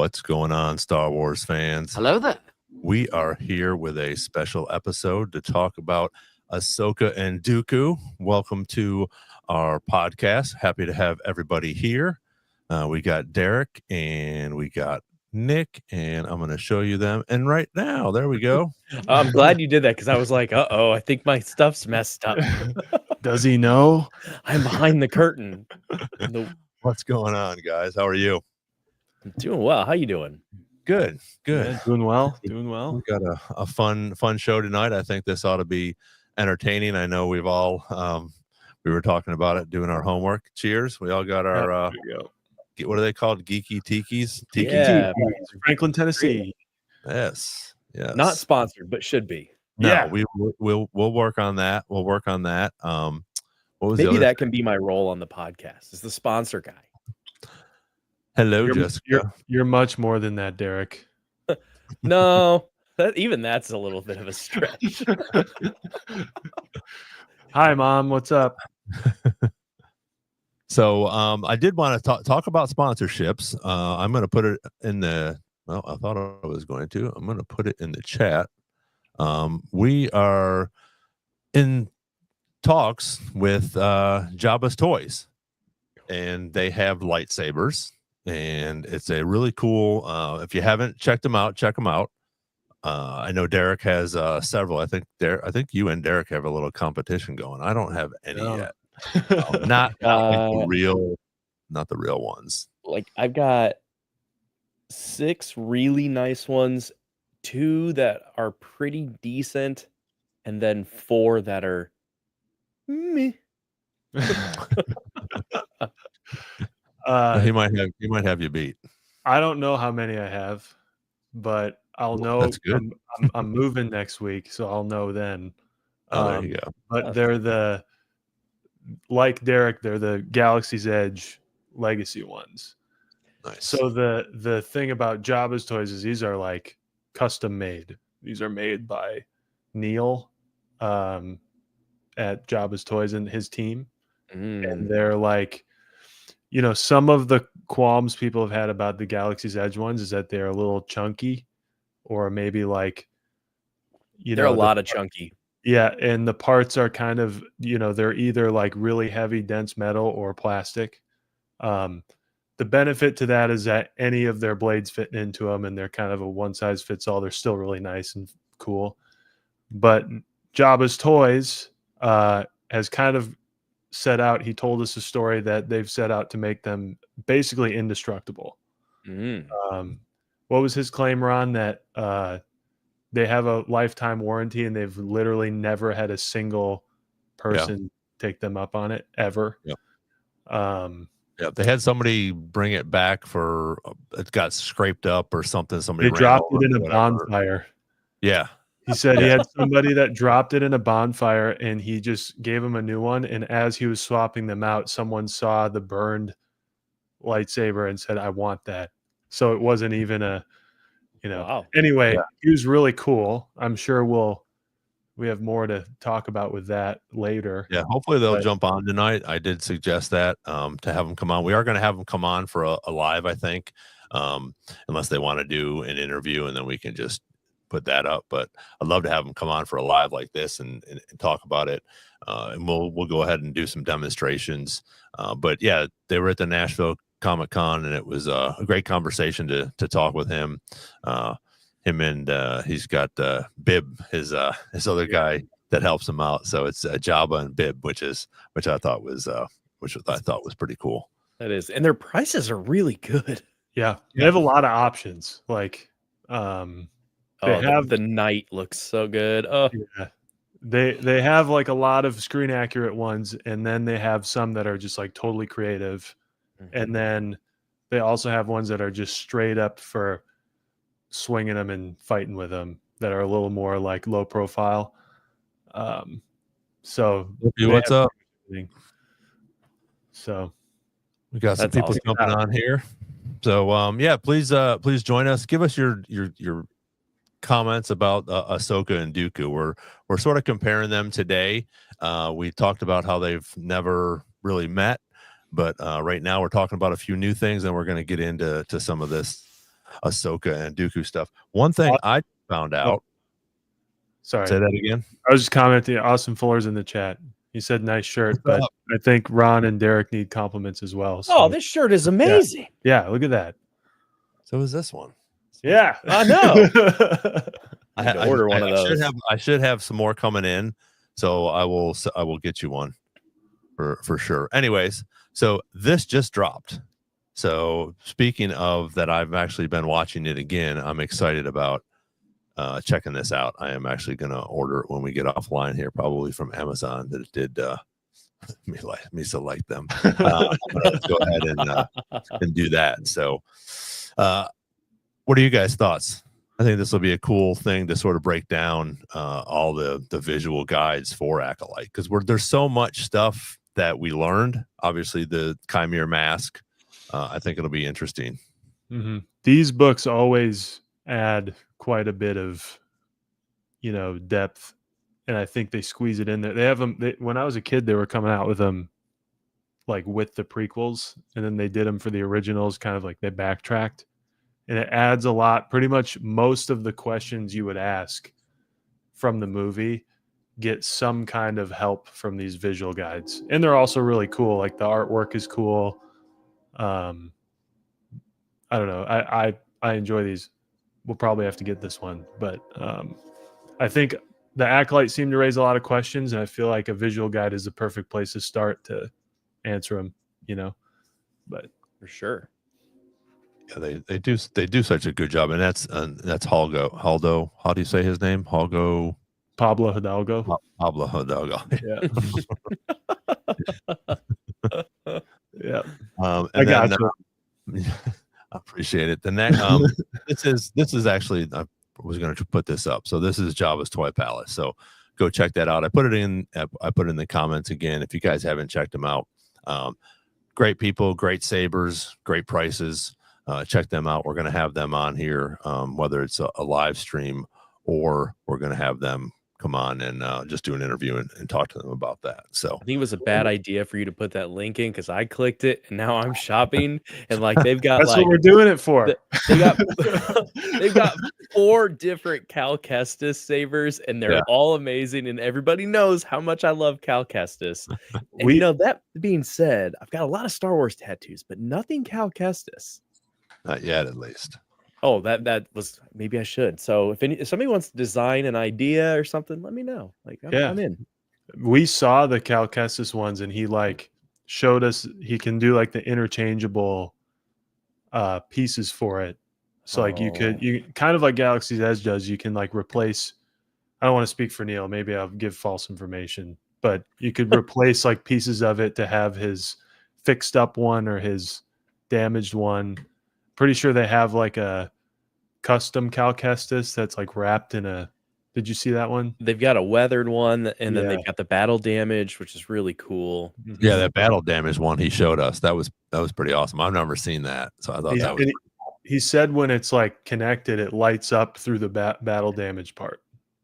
What's going on, Star Wars fans? Hello there. We are here with a special episode to talk about Ahsoka and Dooku. Welcome to our podcast. Happy to have everybody here. We got Derek and we got Nick, and I'm going to show you them. And right now, there we go. I'm glad you did that because I was like, uh-oh, I think my stuff's messed up. Does he know? I'm behind the curtain. What's going on, guys? How are you? I'm doing well. How you doing? Good. Yeah, doing well. Doing well. We got a fun show tonight. I think this ought to be entertaining. I know we've all we were talking about it, doing our homework. Cheers. We all got our what are they called? Geeky tikis? Tiki Yeah. Franklin, Tennessee. Yes. Not sponsored, but should be. No, Yeah. we'll work on that. We'll work on that. What was Maybe that can be my role on the podcast, is the sponsor guy. Hello, Jessica. You're much more than that, Derek. No, that's a little bit of a stretch. Hi, Mom. What's up? So I did want to talk about sponsorships. I'm going to put it in the, well, I thought I was going to. I'm going to put it in the chat. We are in talks with Jabba's Toys, and they have lightsabers, and it's a really cool, if you haven't checked them out, check them out. I know Derek has several. I think you and Derek have a little competition going. I don't have any yet. Not the real ones. Like, I've got 6 really nice ones, 2 that are pretty decent, and then 4 that are me. He might have you beat. I don't know how many I have, but I'll know. That's good. I'm moving next week, so I'll know then. There you go. But they're like Derek, they're the Galaxy's Edge Legacy ones. Nice. So the thing about Jabba's Toys is these are like custom made. These are made by Neil at Jabba's Toys and his team. And they're like, some of the qualms people have had about the Galaxy's Edge ones is that they're a little chunky, or maybe like, they're a lot of chunky. Yeah, and the parts are kind of, they're either like really heavy, dense metal or plastic. The benefit to that is that any of their blades fit into them, and they're kind of a one size fits all. They're still really nice and cool. But Jabba's Toys has kind of set out, he told us a story that they've set out to make them basically indestructible. What was his claim, Ron? That they have a lifetime warranty, and they've literally never had a single person take them up on it ever. Yeah, they had somebody bring it back for it got scraped up or something. Somebody dropped it in a bonfire. Yeah. He said he had somebody that dropped it in a bonfire, and he just gave him a new one. And as he was swapping them out, someone saw the burned lightsaber and said, "I want that." So it wasn't even a, Wow. Anyway, he was really cool. I'm sure we have more to talk about with that later. Yeah, hopefully they'll jump on tonight. I did suggest that to have them come on. We are going to have them come on for a live, I think, unless they want to do an interview, and then we can just put that up. But I'd love to have them come on for a live like this and talk about it. And we'll go ahead and do some demonstrations. But yeah, they were at the Nashville Comic-Con, and it was a great conversation to talk with him. Him and he's got Bib, his other guy that helps him out. So it's Jabba and Bib, which I thought was pretty cool. That is, and their prices are really good. Yeah, they have a lot of options. Like, the Knight looks so good. Oh, yeah. They have like a lot of screen accurate ones, and then they have some that are just like totally creative, and then they also have ones that are just straight up for swinging them and fighting with them that are a little more like low profile. So what's up? So we got some people jumping on here. So please join us. Give us your comments about Ahsoka and Dooku. We're sort of comparing them today. We talked about how they've never really met, but right now we're talking about a few new things, and we're going to get into some of this Ahsoka and Dooku stuff. One thing I found out. Sorry. Say that again. I was just commenting. Austin Fuller's in the chat. He said, "Nice shirt," but I think Ron and Derek need compliments as well. So. Oh, this shirt is amazing. Yeah, look at that. So is this one. Yeah, I know. I order one of those. I should have some more coming in, so I will get you one for sure. Anyways, so this just dropped. So speaking of that, I've actually been watching it again. I'm excited about checking this out. I am actually going to order it when we get offline here, probably from Amazon. That it did me select them. Let's go ahead and do that. So, what are you guys' thoughts? I think this will be a cool thing to sort of break down all the visual guides for Acolyte, because there's so much stuff that we learned. Obviously, the Chimera mask. I think it'll be interesting. Mm-hmm. These books always add quite a bit of, depth, and I think they squeeze it in there. They have them. When I was a kid, they were coming out with them, like with the prequels, and then they did them for the originals. Kind of like they backtracked, and it adds a lot. Pretty much most of the questions you would ask from the movie get some kind of help from these visual guides, and they're also really cool. Like the artwork is cool. I don't know. I enjoy these. We'll probably have to get this one, but I think the Acolyte seemed to raise a lot of questions, and I feel like a visual guide is the perfect place to start to answer them. But for sure. Yeah, they do such a good job, and that's Haldo. How do you say his name? Pablo Hidalgo. Pablo Hidalgo. Yeah. Yeah. I got you. I appreciate it. The next, this is actually, I was going to put this up. So this is Jabba's Toy Palace. So go check that out. I put it in the comments again. If you guys haven't checked them out, great people, great sabers, great prices. Check them out. We're going to have them on here, whether it's a live stream or we're going to have them come on and just do an interview and talk to them about that. So I think it was a bad idea for you to put that link in, because I clicked it and now I'm shopping and like they've got that's what we're doing it for. They've got 4 different Cal Kestis sabers, and they're all amazing, and everybody knows how much I love Cal Kestis. And that being said, I've got a lot of Star Wars tattoos, but nothing Cal Kestis. Not yet, at least. Oh, that was, maybe I should. So if somebody wants to design an idea or something, let me know. Like I'm in. We saw the Cal Kestis ones, and he like showed us he can do like the interchangeable pieces for it. So like you kind of like Galaxy's Edge does, you can like replace. I don't want to speak for Neil. Maybe I'll give false information, but you could replace like pieces of it to have his fixed up one or his damaged one. Pretty sure they have like a custom Cal Kestis that's like wrapped in a. Did you see that one? They've got a weathered one, and then they've got the battle damage, which is really cool. Yeah, that battle damage one he showed us. That was pretty awesome. I've never seen that, so I thought that was. He said when it's like connected, it lights up through the battle damage part,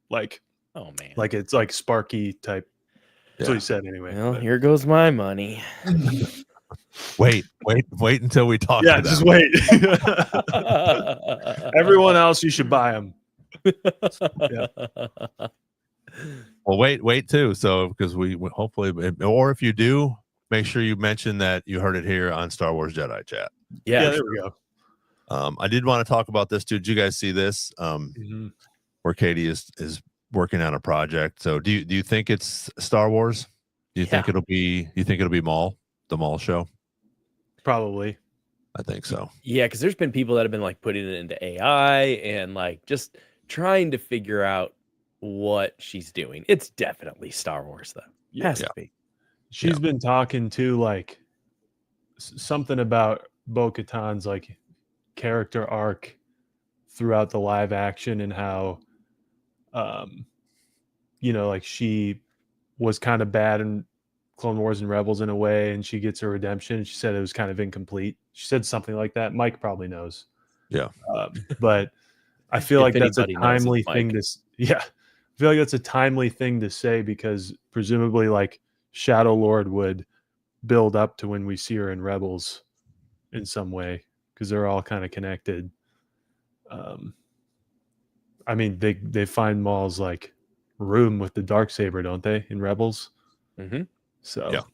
like. Oh man! Like it's like sparky type. That's what he said anyway. Well, here goes my money. Wait until we talk. Yeah, just wait. Everyone else, you should buy them. Yeah. Well, wait too. So because we hopefully, or if you do, make sure you mention that you heard it here on Star Wars Jedi Chat. Yeah, there we go. I did want to talk about this too. Did you guys see this? Where Katie is working on a project. So do you think it's Star Wars? Do you think it'll be? You think it'll be the Maul show? Probably. I think so. Yeah, because there's been people that have been like putting it into AI and like just trying to figure out what she's doing. It's definitely Star Wars, though. Has to be. She's been talking to like something about Bo-Katan's like character arc throughout the live action, and how, like she was kind of bad in Clone Wars and Rebels in a way, and she gets her redemption. She said it was kind of incomplete. She said something like that. Mike probably knows. Yeah. But I feel like that's a timely thing to. Yeah. I feel like that's a timely thing to say, because presumably like Shadow Lord would build up to when we see her in Rebels in some way, because they're all kind of connected. I mean, they find Maul's like room with the Darksaber, don't they, in Rebels? Mm-hmm. So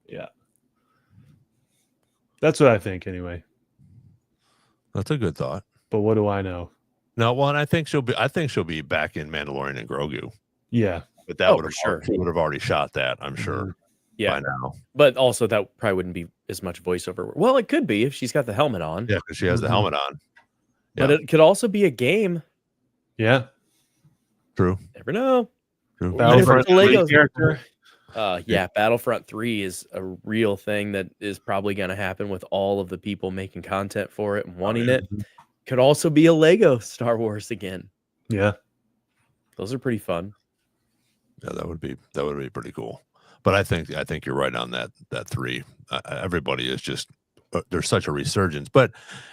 yeah. That's what I think anyway. That's a good thought. But what do I know? No, well, and I think she'll be back in Mandalorian and Grogu. Yeah. But that would for have sure. She would have already shot that, I'm sure. Yeah. By now. But also that probably wouldn't be as much voiceover. Well, it could be if she's got the helmet on. Yeah, because she has the helmet on. But it could also be a game. Yeah. True. Never know. True. Battlefront character. Battlefront 3 is a real thing that is probably going to happen with all of the people making content for it and wanting it. Could also be a Lego Star Wars again. Yeah. Those are pretty fun. Yeah, that would be pretty cool. But I think you're right on that 3. Everybody is just there's such a resurgence. But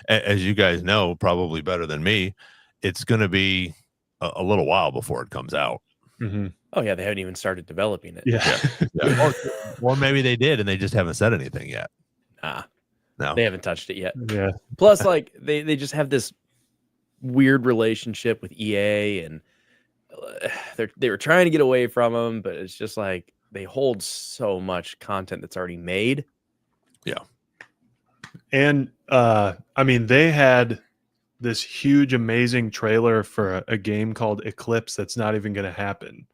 as you guys know, probably better than me, it's going to be a little while before it comes out. Mm-hmm. Oh yeah, they haven't even started developing it. Yeah. Or maybe they did and they just haven't said anything yet. No, they haven't touched it yet. Yeah. Plus, like they just have this weird relationship with EA, and they were trying to get away from them, but it's just like they hold so much content that's already made. Yeah. And I mean, they had this huge, amazing trailer for a game called Eclipse that's not even going to happen.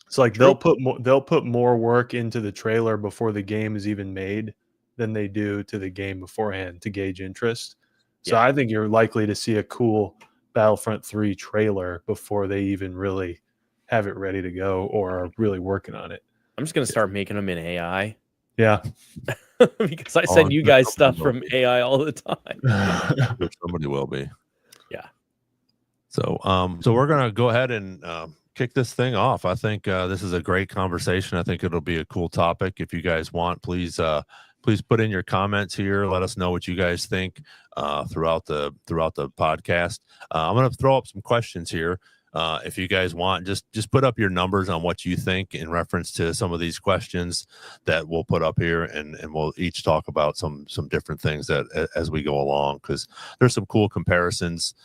It's like they'll put more work into the trailer before the game is even made than they do to the game beforehand to gauge interest. So I think you're likely to see a cool Battlefront 3 trailer before they even really have it ready to go or are really working on it. I'm just going to start making them in AI. Yeah. Because I send you guys stuff from AI all the time. Somebody will be. Yeah. So we're going to go ahead and kick this thing off. I think this is a great conversation. I think it'll be a cool topic. If you guys want, please put in your comments here. Let us know what you guys think throughout the podcast. I'm going to throw up some questions here. If you guys want, just put up your numbers on what you think in reference to some of these questions that we'll put up here, and we'll each talk about some different things that as we go along, because there's some cool comparisons,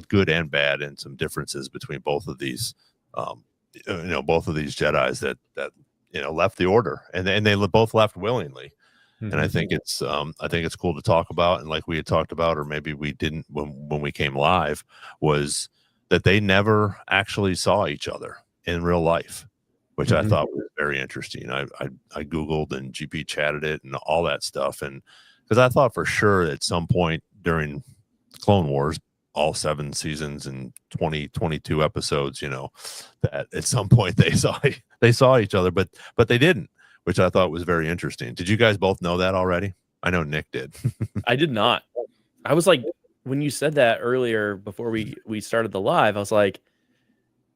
good and bad, and some differences between both of these. Both of these Jedis that left the order, and they both left willingly. And I think it's cool to talk about. And like we had talked about, or maybe we didn't when we came live, was that they never actually saw each other in real life, which I thought was very interesting. I Googled and GP chatted it and all that stuff. And because I thought for sure at some point during Clone Wars, all 7 seasons and 22 episodes, that at some point they saw each other, but they didn't, which I thought was very interesting. Did you guys both know that already? I know Nick did. I did not. I was like, when you said that earlier before we started the live, I was like,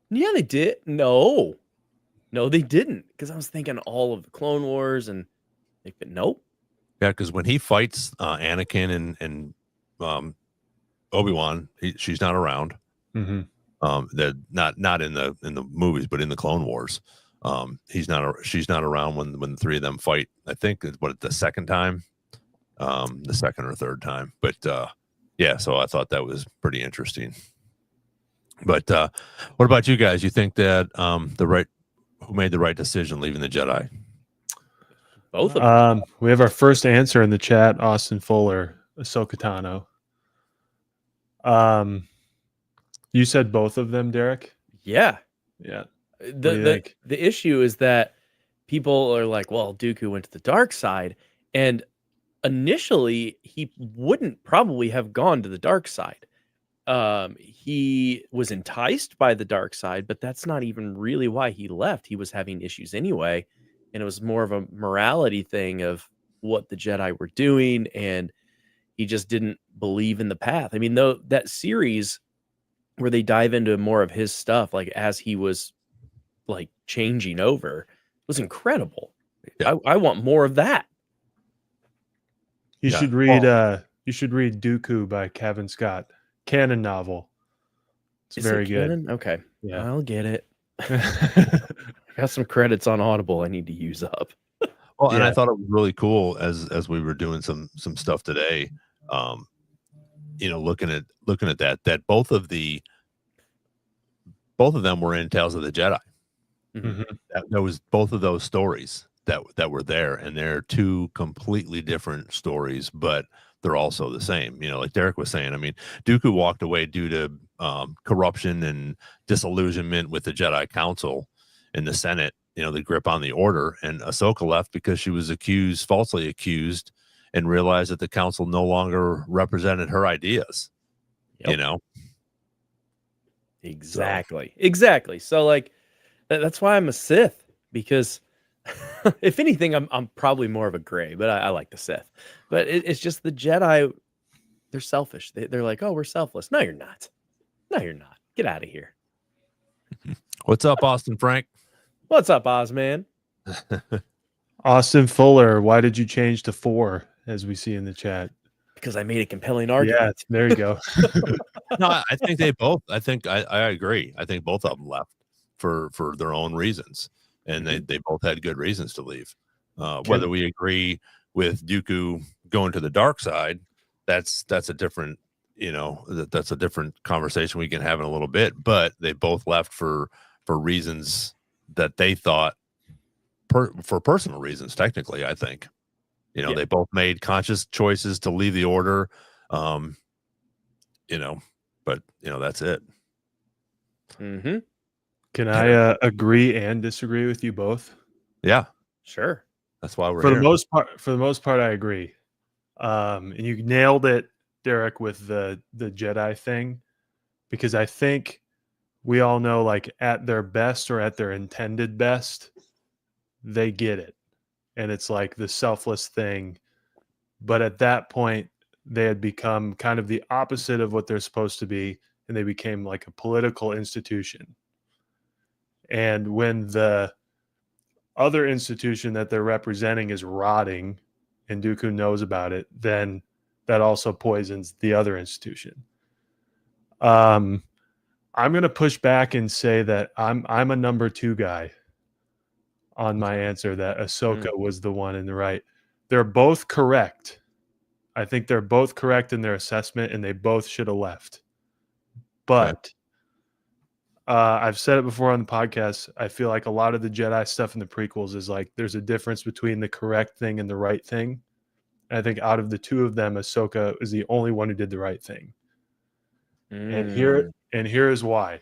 yeah, they did. No, they didn't. Because I was thinking all of the Clone Wars and nope. Yeah, because when he fights Anakin and Obi-Wan, she's not around. They're not in the movies, but in the Clone Wars. She's not around when the 3 of them fight. I think the second time, the second or third time. But so I thought that was pretty interesting. But what about you guys? You think that who made the right decision leaving the Jedi? Both of them. We have our first answer in the chat, Austin Fuller, Ahsoka Tano. You said both of them, Derek? Yeah. Yeah. The issue is that people are like, well, Dooku went to the dark side, and initially he wouldn't probably have gone to the dark side. He was enticed by the dark side, but that's not even really why he left. He was having issues anyway, and it was more of a morality thing of what the Jedi were doing, and he just didn't believe in the path. I mean, though, that series where they dive into more of his stuff, like as he was like changing over, was incredible. Yeah. I want more of that. You should read Dooku by Kevin Scott, canon novel. It's very good. Canon? Okay. Yeah. I'll get it. I got some credits on Audible I need to use up. Well, and I thought it was really cool as we were doing some stuff today. looking at that both of them were in Tales of the Jedi. Mhm. That was both of those stories that were there, and they're two completely different stories, but they're also the same. Like Derek was saying, I mean, Dooku walked away due to corruption and disillusionment with the Jedi Council and the Senate, the grip on the order, and Ahsoka left because she was falsely accused, and realized that the council no longer represented her ideas. Yep. Exactly. So like that's why I'm a Sith, because if anything, I'm probably more of a gray, but I like the Sith. But it's just the Jedi, they're selfish. They're like, oh, we're selfless. No, you're not. No, you're not. Get out of here. What's up, Austin Frank? What's up, Ozman? Austin Fuller, why did you change to 4, as we see in the chat? Because I made a compelling argument. Yeah, there you go. No, I think they both. I agree. I think both of them left for their own reasons, and they both had good reasons to leave. Whether we agree with Dooku going to the dark side, that's a different that's a different conversation we can have in a little bit. But they both left for reasons that they thought for personal reasons. Technically, I think they both made conscious choices to leave the order. But that's it. Mm-hmm. Can I agree and disagree with you both? Yeah, sure. That's why we're for here. the most part, I agree. And you nailed it, Derek, with the Jedi thing, because I think we all know, like, at their best or at their intended best, they get it, and it's like the selfless thing. But at that point, they had become kind of the opposite of what they're supposed to be, and they became like a political institution. And when the other institution that they're representing is rotting and Dooku knows about it, then that also poisons the other institution. I'm going to push back and say that I'm a number 2 guy on my answer, that Ahsoka was the one in the right. They're both correct. I think they're both correct in their assessment, and they both should have left. But I've said it before on the podcast, I feel like a lot of the Jedi stuff in the prequels is like there's a difference between the correct thing and the right thing. And I think out of the two of them, Ahsoka is the only one who did the right thing. And here is why.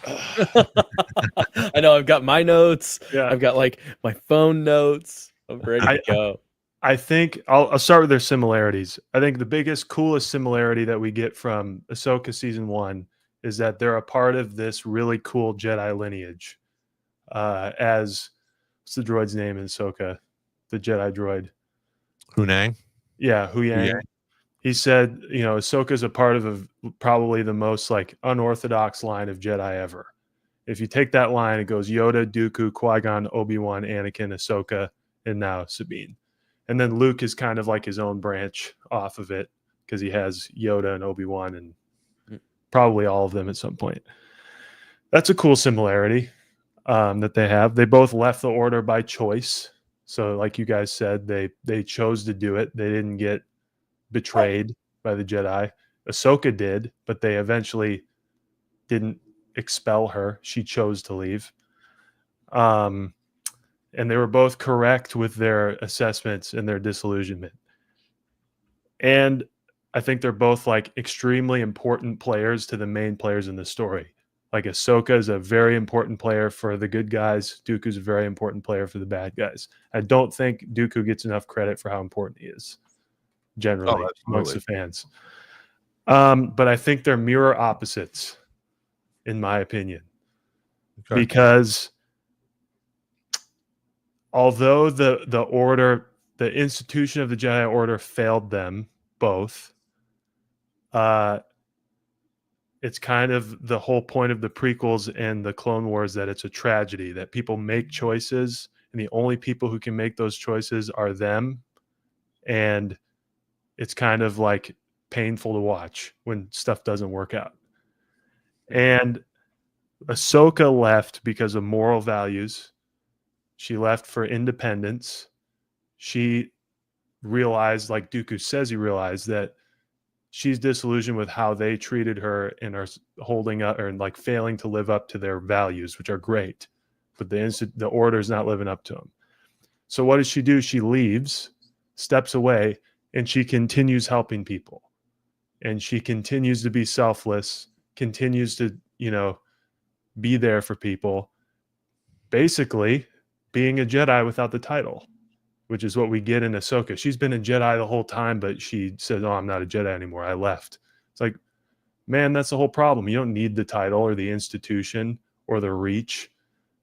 I know I've got my notes. Yeah. I've got like my phone notes. I'm ready to go. I think I'll start with their similarities. I think the biggest, coolest similarity that we get from Ahsoka season 1 is that they're a part of this really cool Jedi lineage. As what's the droid's name in Ahsoka? The Jedi droid. Hunang. Yeah, Huyang. He said, Ahsoka's a part of probably the most like unorthodox line of Jedi ever. If you take that line, it goes Yoda, Dooku, Qui-Gon, Obi-Wan, Anakin, Ahsoka, and now Sabine. And then Luke is kind of like his own branch off of it because he has Yoda and Obi-Wan and probably all of them at some point. That's a cool similarity that they have. They both left the order by choice. So like you guys said, they chose to do it. They didn't get betrayed by the Jedi. Ahsoka did, but they eventually didn't expel her. She chose to leave. And they were both correct with their assessments and their disillusionment. And I think they're both like extremely important players to the main players in the story. Like Ahsoka is a very important player for the good guys. Dooku's a very important player for the bad guys. I don't think Dooku gets enough credit for how important he is generally amongst the fans. But I think they're mirror opposites, in my opinion. Okay. Because although the order, the institution of the Jedi Order failed them both, it's kind of the whole point of the prequels and the Clone Wars that it's a tragedy, that people make choices and the only people who can make those choices are them. And it's kind of like painful to watch when stuff doesn't work out. And Ahsoka left because of moral values. She left for independence. She realized, like Dooku says he realized, that she's disillusioned with how they treated her and are holding up or like failing to live up to their values, which are great, but the order is not living up to them. So what does she do? She leaves, steps away, and she continues helping people. And she continues to be selfless, continues to, be there for people, basically being a Jedi without the title, which is what we get in Ahsoka. She's been a Jedi the whole time, but she says, "Oh, I'm not a Jedi anymore. I left." It's like, man, that's the whole problem. You don't need the title or the institution or the reach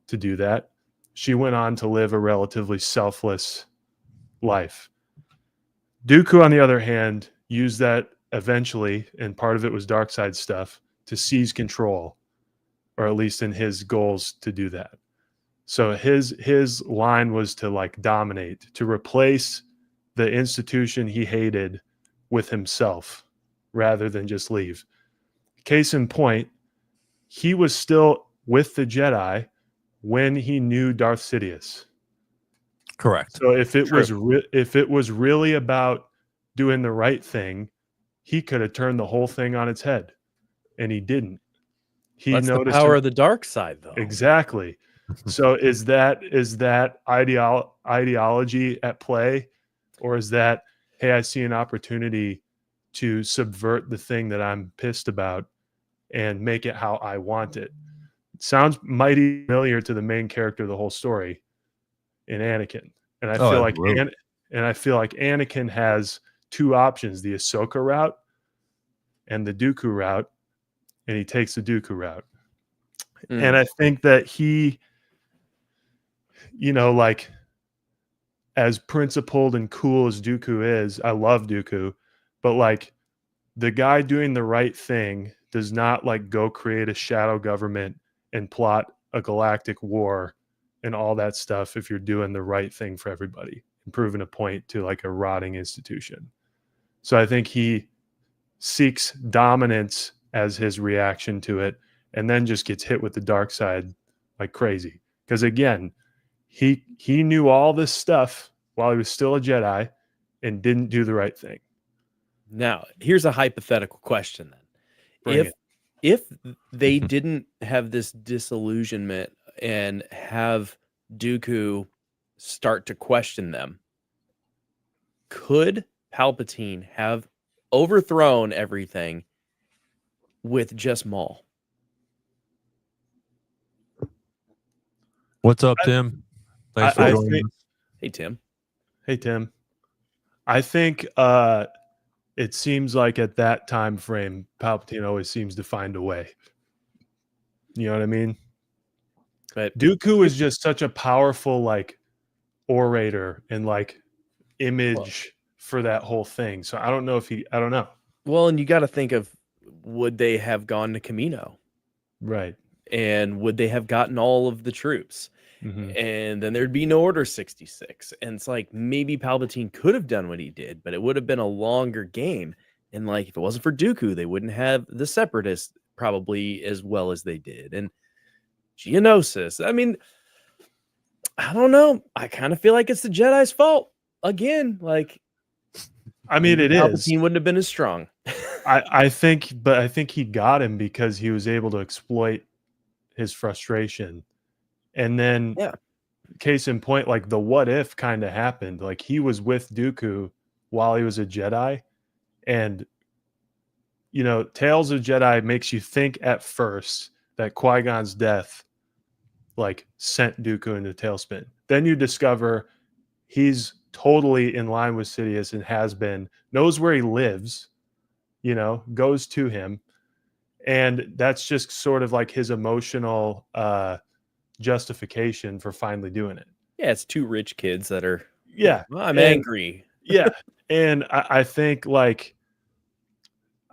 to do that. She went on to live a relatively selfless life. Dooku, on the other hand, used that eventually, and part of it was dark side stuff, to seize control, or at least in his goals to do that. So his line was to like dominate, to replace the institution he hated with himself rather than just leave. Case in point, he was still with the Jedi when he knew Darth Sidious. Correct. So if it was really about doing the right thing, he could have turned the whole thing on its head, and he didn't. He That's the noticed power of the dark side, though. Exactly. So is that ideology at play, or is that, hey, I see an opportunity to subvert the thing that I'm pissed about and make it how I want it? It sounds mighty familiar to the main character of the whole story in Anakin. And I feel like Anakin has two options: the Ahsoka route and the Dooku route, and he takes the Dooku route. And I think that he, like, as principled and cool as Dooku is, I love Dooku, but like the guy doing the right thing does not like go create a shadow government and plot a galactic war and all that stuff if you're doing the right thing for everybody and proving a point to like a rotting institution. So I think he seeks dominance as his reaction to it, and then just gets hit with the dark side like crazy. Because again, he knew all this stuff while he was still a Jedi and didn't do the right thing. Now, here's a hypothetical question then. If they didn't have this disillusionment and have Dooku start to question them, could Palpatine have overthrown everything with just Maul? What's up, Tim? Thanks for joining us. Hey, Tim. Hey, Tim. I think it seems like at that time frame, Palpatine always seems to find a way. You know what I mean? But Dooku is just such a powerful like orator and like image for that whole thing. So I don't know. Well, and you got to think of, would they have gone to Kamino? Right. And would they have gotten all of the troops? Mm-hmm. And then there'd be no Order 66. And it's like, maybe Palpatine could have done what he did, but it would have been a longer game. And like, if it wasn't for Dooku, they wouldn't have the Separatists probably as well as they did. And Geonosis. I mean, I don't know. I kind of feel like it's the Jedi's fault again. Like, I mean, it Palpatine is. Palpatine wouldn't have been as strong. I think he got him because he was able to exploit his frustration. And then, case in point, like the what if kind of happened. Like he was with Dooku while he was a Jedi. And, Tales of Jedi makes you think at first that Qui-Gon's death like sent Dooku into tailspin. Then you discover he's totally in line with Sidious and has been, knows where he lives, goes to him. And that's just sort of like his emotional justification for finally doing it. Yeah, it's two rich kids that are, I'm angry. And I think like,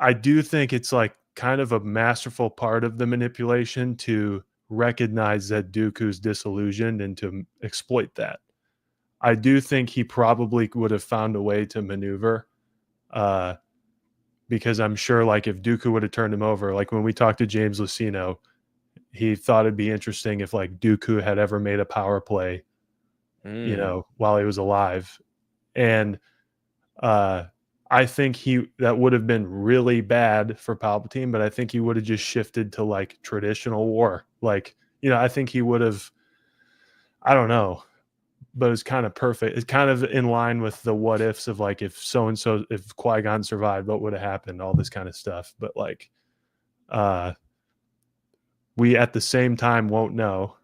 I do think it's like kind of a masterful part of the manipulation to recognize that Dooku's disillusioned and to exploit that. I do think he probably would have found a way to maneuver because I'm sure like if Dooku would have turned him over, like when we talked to James Lucino, he thought it'd be interesting if like Dooku had ever made a power play, while he was alive. And I think that would have been really bad for Palpatine, but I think he would have just shifted to like traditional war. Like, I think he would have, I don't know, but it's kind of perfect. It's kind of in line with the what ifs of like, if so-and-so, if Qui-Gon survived, what would have happened, all this kind of stuff. But like, we at the same time won't know.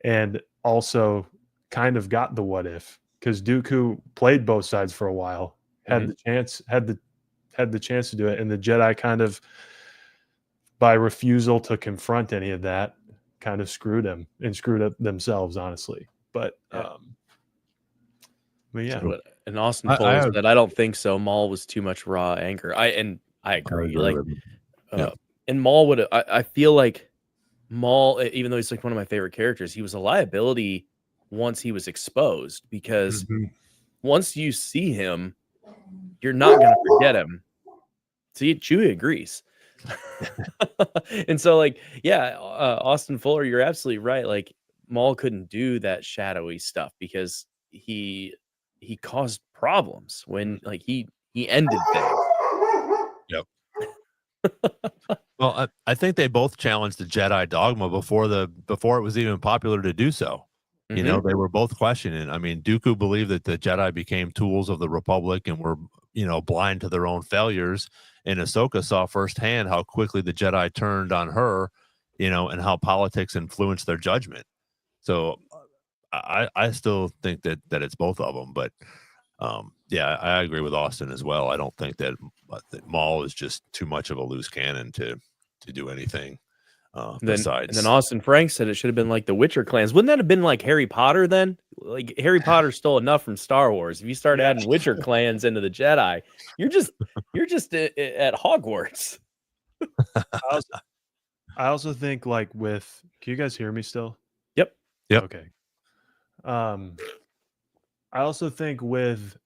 And also kind of got the what if, because Dooku played both sides for a while, had the chance, had the chance to do it, and the Jedi kind of, by refusal to confront any of that, kind of screwed him and screwed up themselves, honestly. But yeah. And Austin Fuller said, "I don't think so. Maul was too much raw anger." I agree. And Maul would. I feel like Maul, even though he's like one of my favorite characters, he was a liability once he was exposed, because once you see him, you're not going to forget him. See, Chewie agrees. And so, like, Austin Fuller, you're absolutely right. Like, Maul couldn't do that shadowy stuff because he caused problems when like he ended things. Yep. Well, I think they both challenged the Jedi dogma before it was even popular to do so. They were both questioning. I mean, Dooku believed that the Jedi became tools of the Republic and were, blind to their own failures. And Ahsoka saw firsthand how quickly the Jedi turned on her, and how politics influenced their judgment. So I still think that it's both of them. But I agree with Austin as well. I don't think that Maul is just too much of a loose cannon to do anything. Besides, and then Austin Frank said it should have been like the Witcher clans. Wouldn't that have been like Harry Potter then? Like Harry Potter stole enough from Star Wars. If you start adding Witcher clans into the Jedi, you're just at Hogwarts. I also think like with, can you guys hear me still? Yep. Okay. I also think with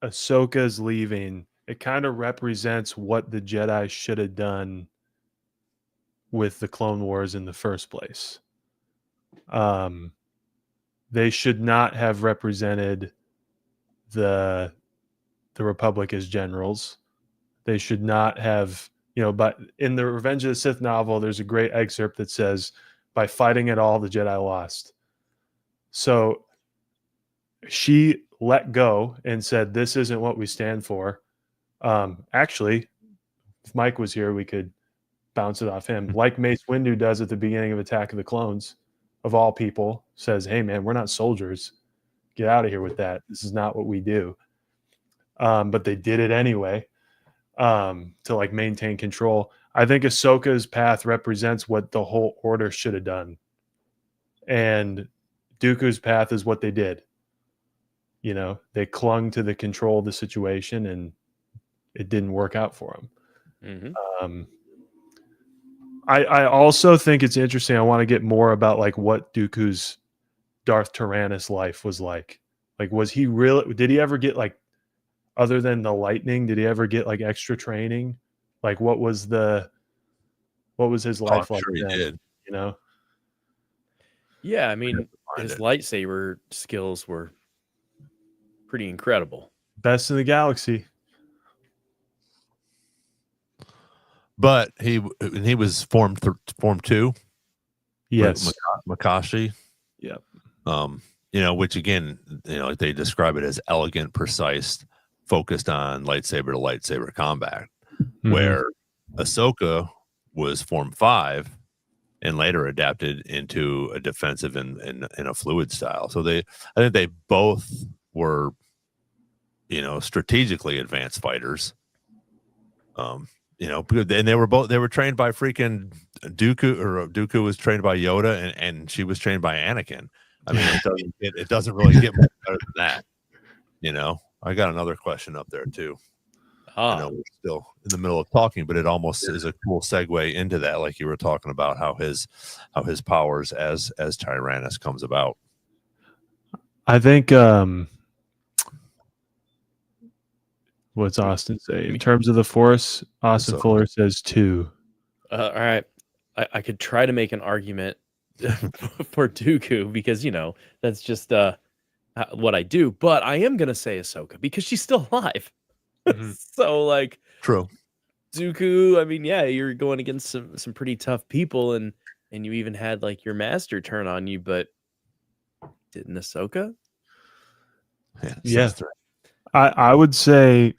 Ahsoka's leaving, it kind of represents what the Jedi should have done with the Clone Wars in the first place. They should not have represented the Republic as generals. They should not have, but in the Revenge of the Sith novel, there's a great excerpt that says, by fighting it all, the Jedi lost. So she let go and said, this isn't what we stand for. Actually, if Mike was here, we could bounce it off him. Like Mace Windu does at the beginning of Attack of the Clones, of all people, says, hey, man, we're not soldiers. Get out of here with that. This is not what we do. But they did it anyway to like maintain control. I think Ahsoka's path represents what the whole order should have done. And Dooku's path is what they did. They clung to the control of the situation and it didn't work out for them. I also think it's interesting. I want to get more about like what Dooku's Darth Tyrannus life was like. Like, was he really, did he ever get like, other than the lightning, did he ever get like extra training? Like what was his life like? Sure he did. Yeah, I mean, his lightsaber skills were pretty incredible. Best in the galaxy. But he was Form 2. Yes. Makashi. Yep. Which again, they describe it as elegant, precise, focused on lightsaber to lightsaber combat, where Ahsoka was Form 5 and later adapted into a defensive and a fluid style. So I think they both were, strategically advanced fighters. And they were trained by freaking Dooku, or Dooku was trained by Yoda, and she was trained by Anakin. I mean, it doesn't really get much better than that. I got another question up there too. I know we're still in the middle of talking, but it almost is a cool segue into that, like you were talking about how his powers as Tyrannus comes about. I think what's Austin say in terms of the Force? Austin Fuller says 2. All right, I could try to make an argument for Dooku because that's just what I do, but I am gonna say Ahsoka because she's still alive. So like, True. Dooku, I mean, yeah, you're going against some pretty tough people, and you even had like your master turn on you, but didn't Ahsoka? Yeah. Says three. I would say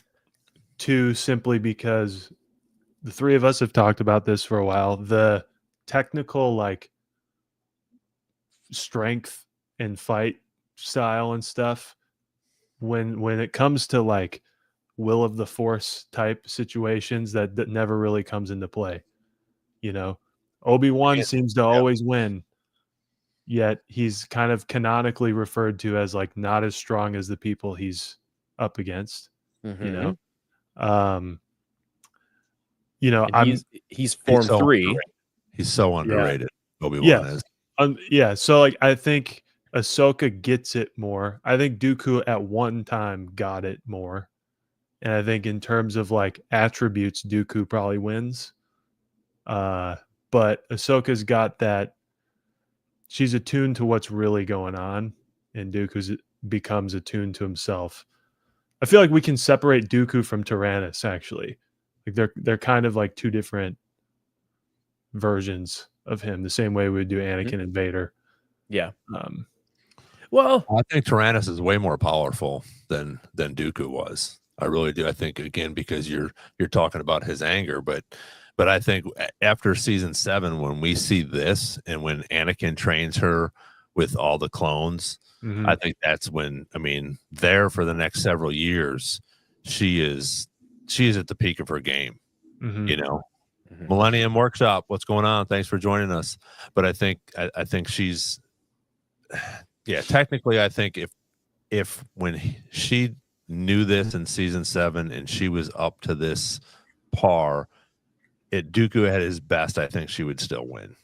2 simply because the 3 of us have talked about this for a while. The technical like strength and fight style and stuff when it comes to like will of the force type situations that never really comes into play. You know, Obi-Wan Yeah. seems to always win, yet he's kind of canonically referred to as like not as strong as the people he's up against, you know. Um And I'm he's He's Form so 3. underrated. He's so yeah. underrated. Obi-Wan Yeah. is. Yeah, so like I think Ahsoka gets it more. I think Dooku at one time got it more. And I think in terms of like attributes, Dooku probably wins. But Ahsoka's got that she's attuned to what's really going on, and Dooku's becomes attuned to himself. I feel like we can separate Dooku from Tyrannus actually. Like they're kind of like 2 different versions of him, the same way we would do Anakin and Vader. Yeah. Um, Well, I think Tyrannus is way more powerful than Dooku was. I really do. I think again because you're talking about his anger, but I think after season 7, when we see this and when Anakin trains her with all the clones, I think that's when there for the next several years, she is at the peak of her game. You know, Millennium Workshop. What's going on? Thanks for joining us. But I think she's yeah, technically, I think if when she knew this in season 7 and she was up to this par, Dooku at his best, I think she would still win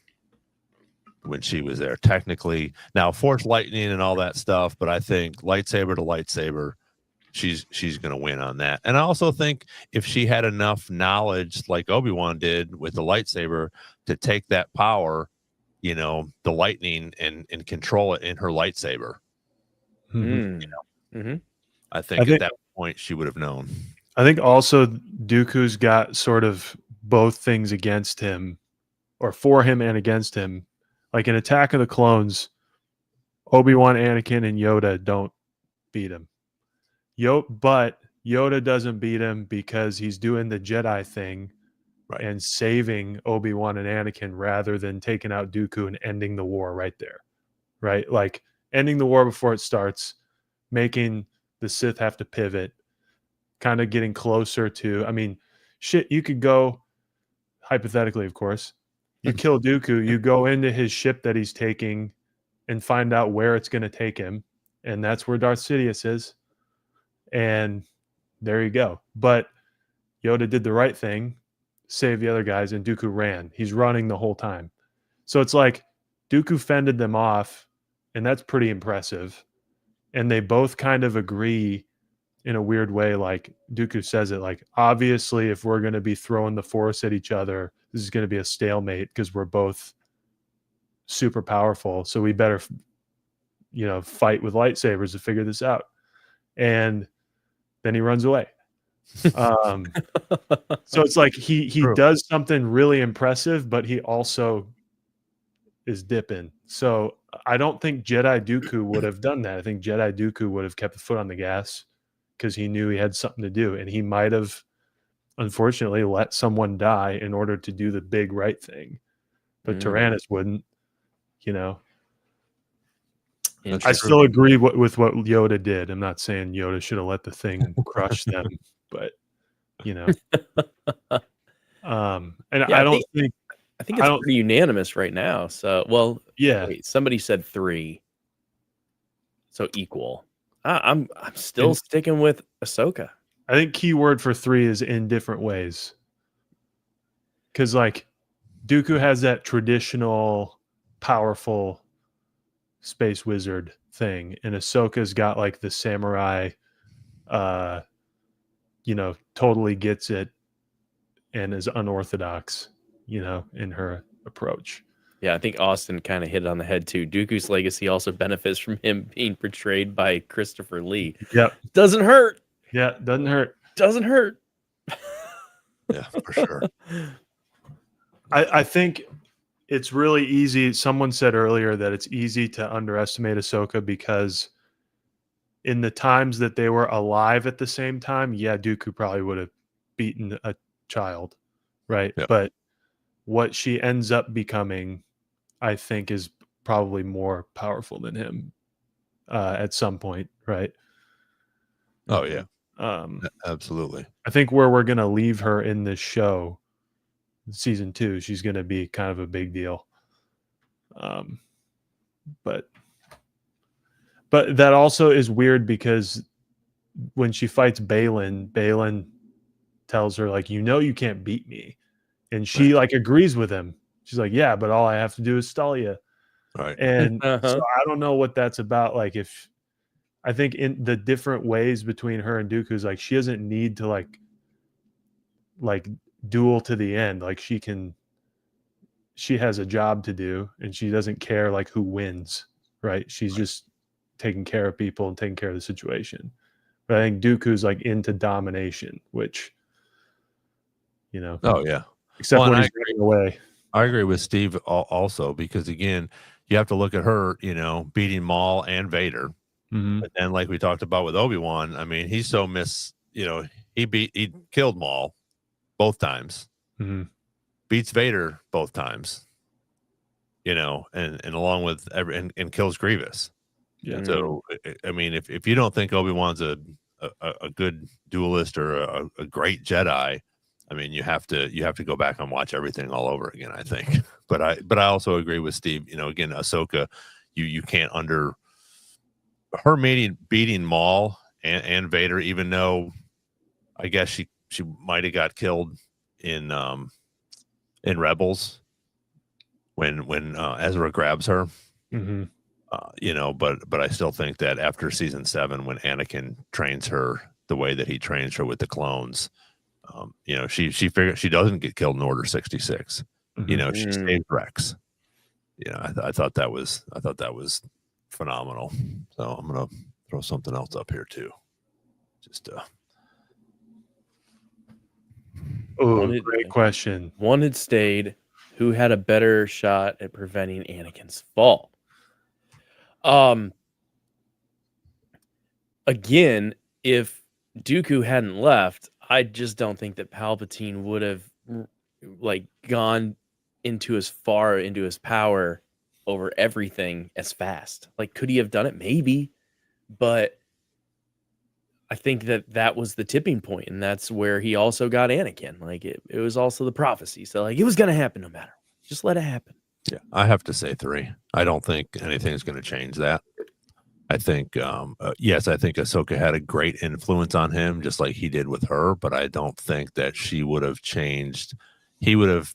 when she was there. Technically, now force lightning and all that stuff, but I think lightsaber to lightsaber, she's going to win on that. And I also think if she had enough knowledge, like Obi-Wan did with the lightsaber, to take that power, the lightning, and control it in her lightsaber. I think at that point she would have known. I think also Dooku's got sort of both things against him, or for him and against him. Like in Attack of the Clones, Obi-Wan, Anakin, and Yoda don't beat him. But Yoda doesn't beat him because he's doing the Jedi thing and saving Obi-Wan and Anakin rather than taking out Dooku and ending the war right there. Right? Like ending the war before it starts, making the Sith have to pivot, kind of getting closer to, shit, you could go, hypothetically, of course, you kill Dooku, you go into his ship that he's taking and find out where it's going to take him. And that's where Darth Sidious is. And there you go. But Yoda did the right thing, saved the other guys, and Dooku ran. He's running the whole time. So it's like Dooku fended them off, and that's pretty impressive. And they both kind of agree in a weird way. Like Dooku says it, like, obviously, if we're going to be throwing the Force at each other, this is going to be a stalemate because we're both super powerful. So we better, fight with lightsabers to figure this out. And then he runs away. So it's like he does something really impressive, but he also is dipping. So I don't think Jedi Dooku would have done that. I think Jedi Dooku would have kept the foot on the gas because he knew he had something to do, and he might have, unfortunately, let someone die in order to do the big right thing. But Tyrannus wouldn't. I still agree with what Yoda did. I'm not saying Yoda should have let the thing crush them, but and yeah, I don't think it's pretty unanimous right now. So, well, yeah. Wait, somebody said 3, so equal. I'm still sticking with Ahsoka. I think keyword for 3 is in different ways. Because like Dooku has that traditional, powerful space wizard thing, and Ahsoka's got like the samurai, totally gets it and is unorthodox, in her approach. Yeah, I think Austin kind of hit it on the head too. Dooku's legacy also benefits from him being portrayed by Christopher Lee. Yep. Doesn't hurt. Yeah, doesn't hurt. Doesn't hurt. Yeah, for sure. I think it's really easy. Someone said earlier that it's easy to underestimate Ahsoka because in the times that they were alive at the same time, yeah, Dooku probably would have beaten a child, right? Yep. But what she ends up becoming, I think, is probably more powerful than him at some point, right? Oh yeah, Um, absolutely. I think where we're gonna leave her in this show, season 2, she's gonna be kind of a big deal. But that also is weird because when she fights Balin tells her like, you can't beat me, and she Right. like agrees with him. She's like, yeah, but all I have to do is stall you. Right. And so I don't know what that's about. Like, if I think in the different ways between her and Dooku's, like, she doesn't need to like duel to the end. Like, she has a job to do, and she doesn't care like who wins, right? She's just taking care of people and taking care of the situation. But I think Dooku's like into domination, which, Oh yeah. except Well, when and he's running away. I agree with Steve also because again, you have to look at her, beating Maul and Vader. Mm-hmm. But then, like we talked about with Obi-Wan, I mean, he's so he killed Maul both times, Mm-hmm. beats Vader both times, and along with and kills Grievous. Yeah. So I mean, if you don't think Obi-Wan's a good duelist or a great Jedi, I mean, you have to go back and watch everything all over again, I think. But I also agree with Steve. Again, Ahsoka, you can't her beating Maul and Vader, even though I guess she might have got killed in Rebels when Ezra grabs her. Mm-hmm. But I still think that after season 7, when Anakin trains her the way that he trains her with the clones, she figures she doesn't get killed in Order 66. Mm-hmm. She saved Rex. I thought that was phenomenal. So I'm gonna throw something else up here too. Just great question. One had stayed. Who had a better shot at preventing Anakin's fall? Again, if Dooku hadn't left, I just don't think that Palpatine would have gone into as far into his power over everything as fast. Like, could he have done it? Maybe, but I think that was the tipping point, and that's where he also got Anakin. Like, it was also the prophecy. So, like, it was going to happen no matter what. Just let it happen. Yeah, I have to say 3. I don't think anything's going to change that. I think, yes, I think Ahsoka had a great influence on him, just like he did with her, but I don't think that she would have changed. He would have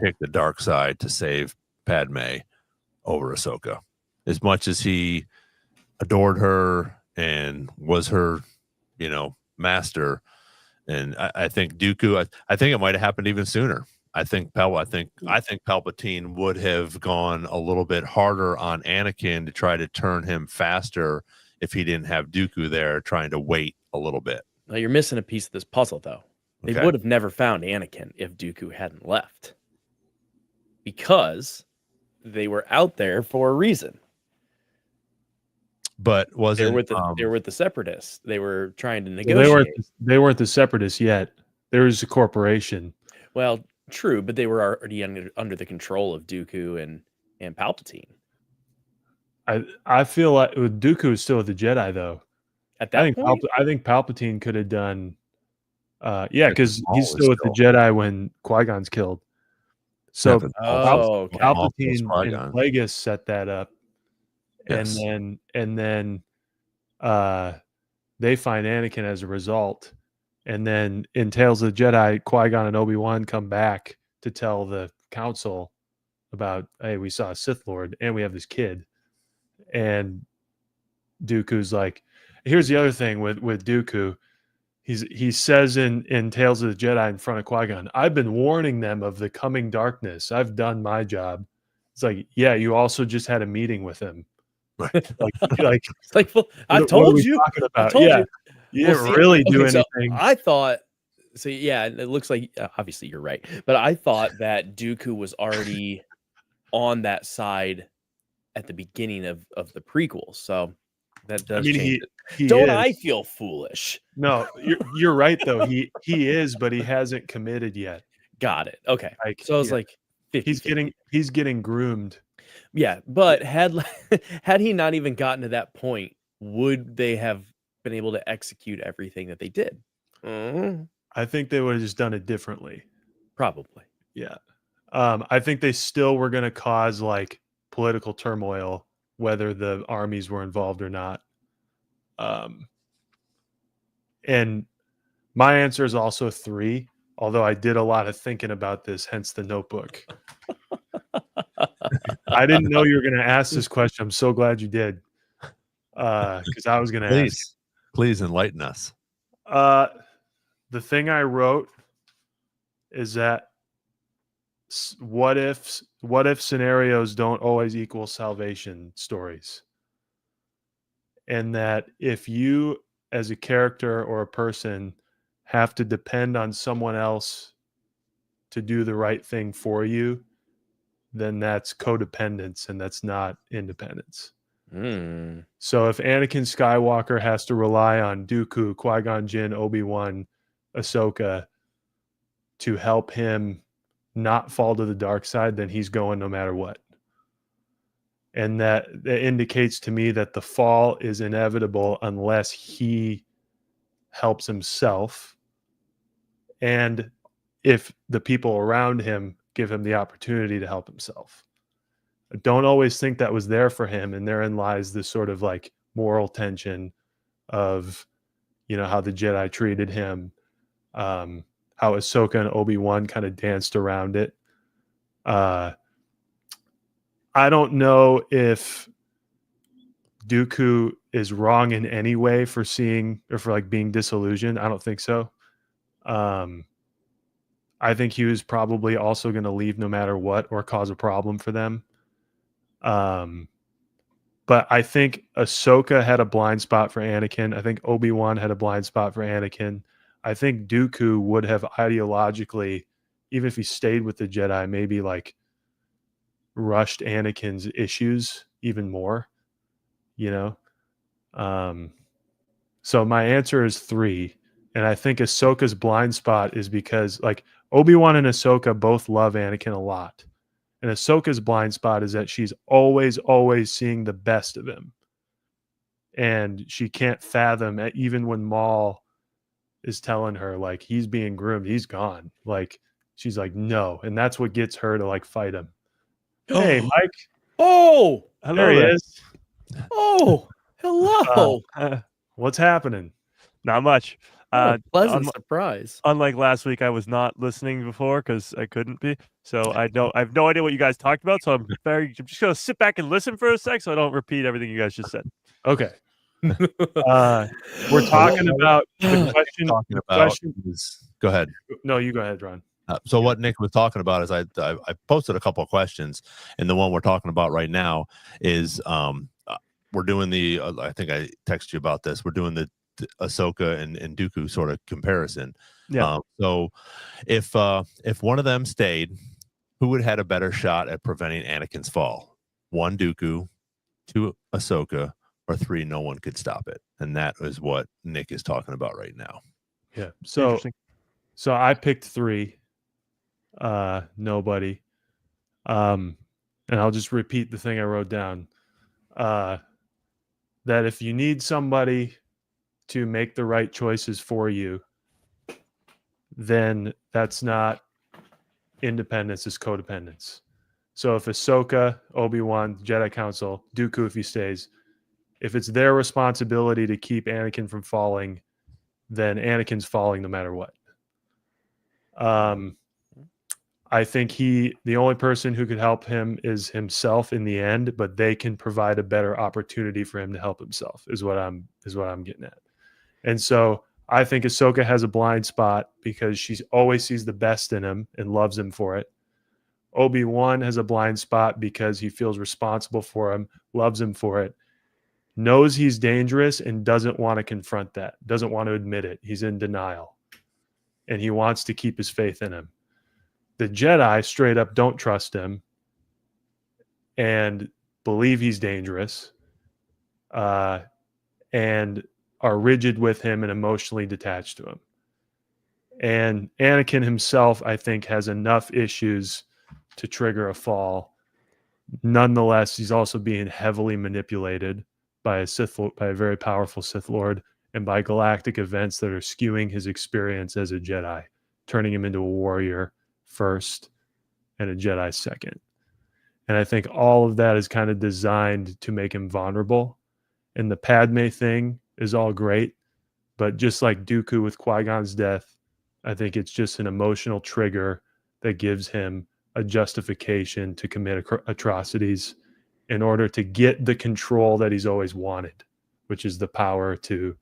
picked the dark side to save Padme over Ahsoka. As much as he adored her and was her, master, and I think Dooku, I think it might have happened even sooner. I think Palpatine would have gone a little bit harder on Anakin to try to turn him faster if he didn't have Dooku there trying to wait a little bit. Now, you're missing a piece of this puzzle, though. They would have never found Anakin if Dooku hadn't left, because they were out there for a reason. But wasn't they were with the Separatists? They were trying to negotiate. Well, they weren't the Separatists yet. There was a corporation. Well, true, but they were already under the control of Dooku and Palpatine. I feel like Dooku is still with the Jedi, though. At that point, I think Palpatine could have done. Because he's still with the Jedi when Qui-Gon's killed. So Palpatine and Plagueis set that up, yes. and then they find Anakin as a result. And then in Tales of the Jedi, Qui-Gon and Obi-Wan come back to tell the council about, hey, we saw a Sith Lord and we have this kid. And Dooku's like, here's the other thing with Dooku. He says in Tales of the Jedi in front of Qui-Gon, I've been warning them of the coming darkness. I've done my job. It's like, yeah, you also just had a meeting with him. Right. It's like, well, I what are told we you. talking I about? told Yeah. you. You Well, didn't see, really do okay, so anything. I thought. So yeah, it looks like obviously you're right, but I thought that Dooku was already on that side at the beginning of the prequels. So that I does mean, change it. he Don't is. I feel foolish? No, you're right though. He is, but he hasn't committed yet. Got it. Okay. Like, So I was yeah, like 50. he's getting groomed. Yeah, but had he not even gotten to that point, would they have been able to execute everything that they did? I think they would have just done it differently. Probably. Yeah. I think they still were going to cause like political turmoil, whether the armies were involved or not. And my answer is also 3, although I did a lot of thinking about this, hence the notebook. I didn't know you were going to ask this question. I'm so glad you did. Because I was going to ask. Please enlighten us. The thing I wrote is that what if scenarios don't always equal salvation stories, and that if you as a character or a person have to depend on someone else to do the right thing for you, then that's codependence and that's not independence. So if Anakin Skywalker has to rely on Dooku, Qui-Gon Jinn, Obi-Wan, Ahsoka to help him not fall to the dark side, then he's going no matter what. And that indicates to me that the fall is inevitable unless he helps himself. And if the people around him give him the opportunity to help himself. I don't always think that was there for him. And therein lies this sort of like moral tension of, how the Jedi treated him, how Ahsoka and Obi-Wan kind of danced around it. I don't know if Dooku is wrong in any way for seeing or for like being disillusioned. I don't think so. I think he was probably also going to leave no matter what or cause a problem for them. But I think Ahsoka had a blind spot for Anakin. I think Obi-Wan had a blind spot for Anakin. I think Dooku would have ideologically, even if he stayed with the Jedi, maybe like rushed Anakin's issues even more, So my answer is 3. And I think Ahsoka's blind spot is because like Obi-Wan and Ahsoka both love Anakin a lot. And Ahsoka's blind spot is that she's always, always seeing the best of him. And she can't fathom, even when Maul is telling her, like, he's being groomed, he's gone. Like, she's like, no. And that's what gets her to, like, fight him. Hey, Mike. Oh, hello. There he is. Oh, hello. What's happening? Not much. Pleasant surprise. Unlike last week, I was not listening before because I couldn't be. So I have no idea what you guys talked about. So I'm just gonna sit back and listen for a sec, so I don't repeat everything you guys just said. Okay. We're talking about the question. Go ahead. No, you go ahead, Ron. So what Nick was talking about is I posted a couple of questions, and the one we're talking about right now is we're doing the I think I texted you about this. We're doing the Ahsoka and Dooku sort of comparison. Yeah. So if one of them stayed, who would have had a better shot at preventing Anakin's fall? 1, Dooku, 2, Ahsoka, or 3, no one could stop it. And that is what Nick is talking about right now. Yeah. So I picked 3. Nobody. And I'll just repeat the thing I wrote down. That if you need somebody to make the right choices for you, then that's not independence, it's codependence. So if Ahsoka, Obi-Wan, Jedi Council, Dooku if he stays, if it's their responsibility to keep Anakin from falling, then Anakin's falling no matter what. I think the only person who could help him is himself in the end, but they can provide a better opportunity for him to help himself is what I'm getting at. And so I think Ahsoka has a blind spot because she always sees the best in him and loves him for it. Obi-Wan has a blind spot because he feels responsible for him, loves him for it, knows he's dangerous, and doesn't want to confront that, doesn't want to admit it. He's in denial, and he wants to keep his faith in him. The Jedi straight up don't trust him and believe he's dangerous, and are rigid with him and emotionally detached to him. And Anakin himself, I think, has enough issues to trigger a fall. Nonetheless, he's also being heavily manipulated by a very powerful Sith Lord, and by galactic events that are skewing his experience as a Jedi, turning him into a warrior first and a Jedi second. And I think all of that is kind of designed to make him vulnerable. And the Padme thing is all great, but just like Dooku with Qui-Gon's death, I think it's just an emotional trigger that gives him a justification to commit atrocities in order to get the control that he's always wanted, which is the power to,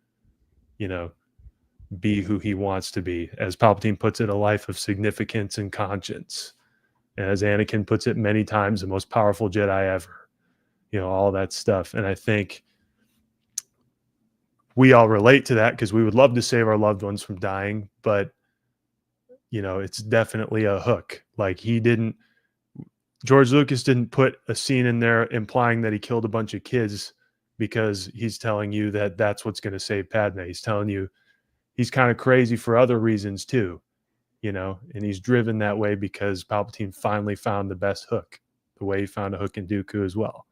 be who he wants to be. As Palpatine puts it, a life of significance and conscience. And as Anakin puts it many times, the most powerful Jedi ever. All that stuff. And I think we all relate to that because we would love to save our loved ones from dying, but it's definitely a hook. Like George Lucas didn't put a scene in there implying that he killed a bunch of kids because he's telling you that that's what's going to save Padme. He's telling you he's kind of crazy for other reasons too, and he's driven that way because Palpatine finally found the best hook, the way he found a hook in Dooku as well.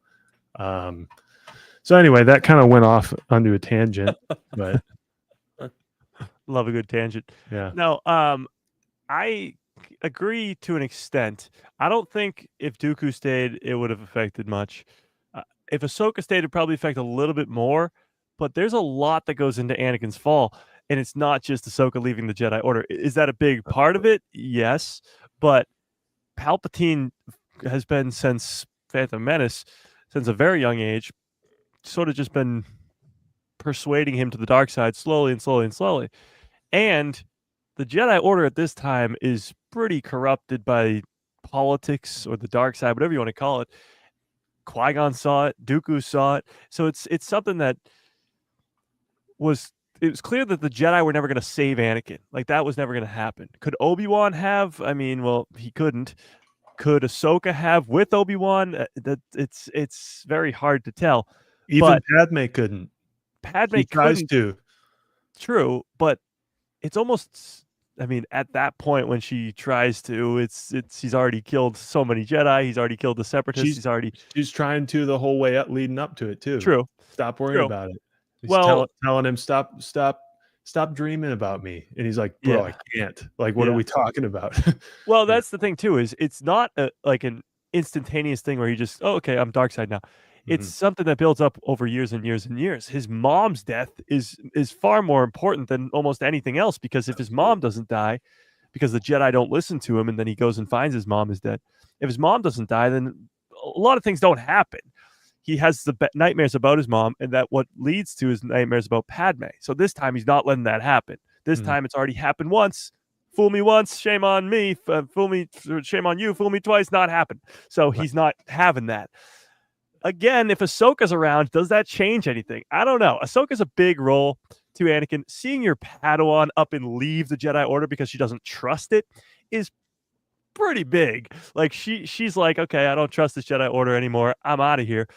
So anyway, that kind of went off onto a tangent, but love a good tangent. Yeah. No, I agree to an extent. I don't think if Dooku stayed, it would have affected much. If Ahsoka stayed, it'd probably affect a little bit more, but there's a lot that goes into Anakin's fall, and it's not just Ahsoka leaving the Jedi Order. Is that a big part of it? Yes, but Palpatine has been since Phantom Menace, since a very young age, sort of just been persuading him to the dark side slowly and slowly and slowly. And the Jedi Order at this time is pretty corrupted by politics or the dark side, whatever you want to call it. Qui-Gon saw it, Dooku saw it. So it's something that it was clear that the Jedi were never going to save Anakin. Like, that was never going to happen. Could Obi-Wan have? I mean, well, he couldn't. Could Ahsoka have with Obi-Wan? It's very hard to tell. Even Padme couldn't. Padme He tries couldn't. to. True, but it's almost, I mean, at that point when she tries to, it's he's already killed so many Jedi. He's already killed the Separatists. She's trying to the whole way up, leading up to it too. True. Stop worrying about it. He's Well, telling him stop dreaming about me, and he's like, bro, I can't. Like, what are we talking about? Well, that's the thing too. Is it's not like an instantaneous thing where he just, oh, okay, I'm dark side now. It's something that builds up over years and years and years. His mom's death is far more important than almost anything else, because if his mom doesn't die, because the Jedi don't listen to him, and then he goes and finds his mom is dead. If his mom doesn't die, then a lot of things don't happen. He has the nightmares about his mom, and that what leads to his nightmares about Padme. So this time he's not letting that happen. This time it's already happened once. Fool me once, shame on me. Fool me, shame on you. Fool me twice, not happen. So he's not having that. Again, if Ahsoka's around, does that change anything? I don't know. Ahsoka's a big role to Anakin. Seeing your Padawan up and leave the Jedi Order because she doesn't trust it is pretty big. Like, she's like, okay, I don't trust this Jedi Order anymore. I'm out of here.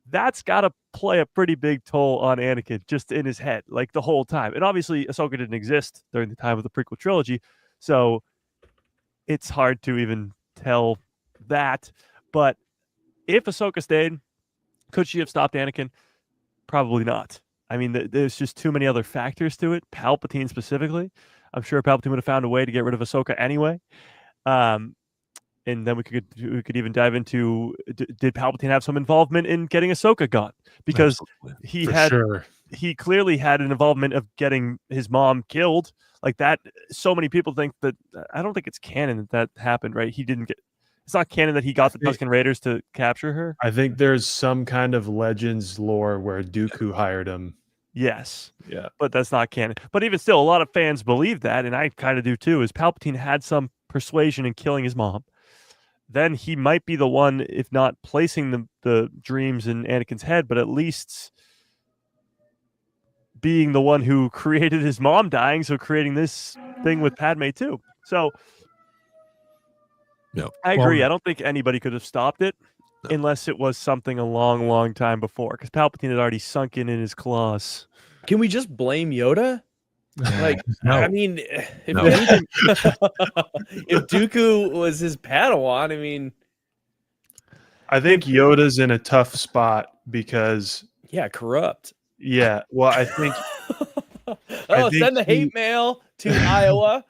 That's got to play a pretty big toll on Anakin just in his head, like the whole time. And obviously, Ahsoka didn't exist during the time of the prequel trilogy, so it's hard to even tell that. But if Ahsoka stayed, could she have stopped Anakin? Probably not. I mean, there's just too many other factors to it. Palpatine specifically. I'm sure Palpatine would have found a way to get rid of Ahsoka anyway. And then we could even dive into, did Palpatine have some involvement in getting Ahsoka gone? Because he clearly had an involvement of getting his mom killed. Like that, so many people think that, I don't think it's canon that happened, right? It's not canon that he got the Tusken Raiders to capture her. I think there's some kind of Legends lore where Dooku hired him. Yes. Yeah. But that's not canon. But even still, a lot of fans believe that, and I kind of do too, is Palpatine had some persuasion in killing his mom. then he might be the one, if not placing the dreams in Anakin's head, but at least being the one who created his mom dying, so creating this thing with Padme too. So I agree. I don't think anybody could have stopped it unless it was something a long, long time before, because Palpatine had already sunk in his claws. Can we just blame Yoda? Like, No. I mean, if, No. if Dooku was his Padawan, I mean, I think Yoda's in a tough spot because yeah, corrupt. yeah, well, I think think send the hate mail to Iowa.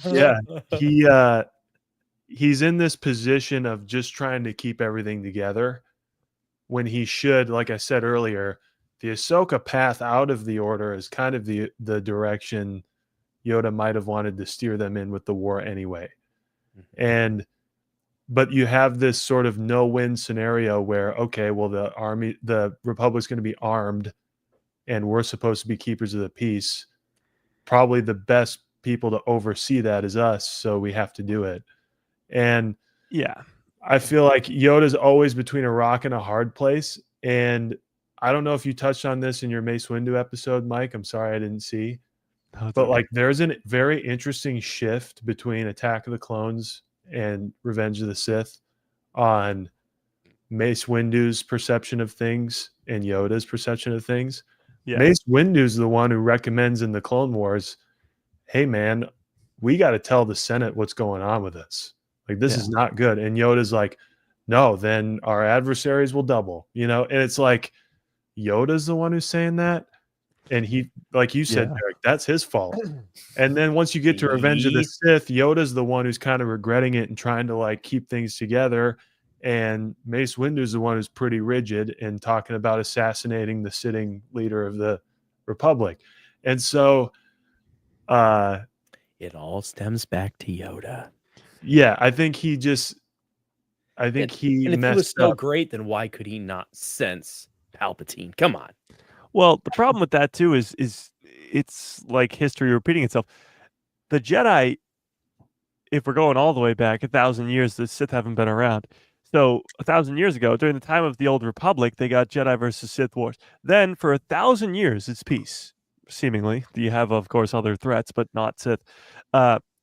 yeah, he's in this position of just trying to keep everything together when he should, like I said earlier, the Ahsoka path out of the Order is kind of the direction Yoda might have wanted to steer them in with the war anyway. But you have this sort of no-win scenario where, okay, well, the Republic's going to be armed and we're supposed to be keepers of the peace. Probably the best people to oversee that is us, so we have to do it. And yeah, I feel like Yoda's always between a rock and a hard place. And I don't know if you touched on this in your Mace Windu episode, Mike. I'm sorry I didn't see. But like there's a very interesting shift between Attack of the Clones and Revenge of the Sith on Mace Windu's perception of things and Yoda's perception of things. Yeah. Mace Windu's the one who recommends in the Clone Wars, hey man, we got to tell the Senate what's going on with this. Like, this is not good. And Yoda's like, no, then our adversaries will double, and it's like, Yoda's the one who's saying that. And he, like you said, Derek, that's his fault. And then once you get to Revenge of the Sith, Yoda's the one who's kind of regretting it and trying to like keep things together. And Mace Windu's the one who's pretty rigid and talking about assassinating the sitting leader of the Republic. And so it all stems back to Yoda. Yeah, I think he messed and if he was so great, then why could he not sense Palpatine? Come on. Well, the problem with that too is it's like history repeating itself. The Jedi, if we're going all the way back 1,000 years, the Sith haven't been around. So 1,000 years ago, during the time of the Old Republic, they got Jedi versus Sith wars. Then for 1,000 years, it's peace, seemingly. You have, of course, other threats, but not Sith.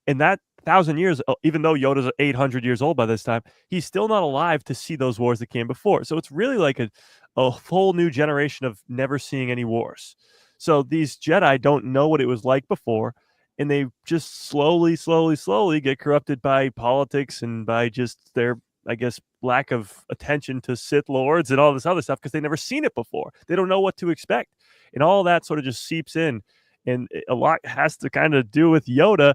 In that 1,000 years, even though Yoda's 800 years old by this time, he's still not alive to see those wars that came before. So it's really like a whole new generation of never seeing any wars. So these Jedi don't know what it was like before, and they just slowly get corrupted by politics and by just their, I guess, lack of attention to Sith Lords and all this other stuff because they've never seen it before. They don't know what to expect. And all that sort of just seeps in. And a lot has to kind of do with Yoda.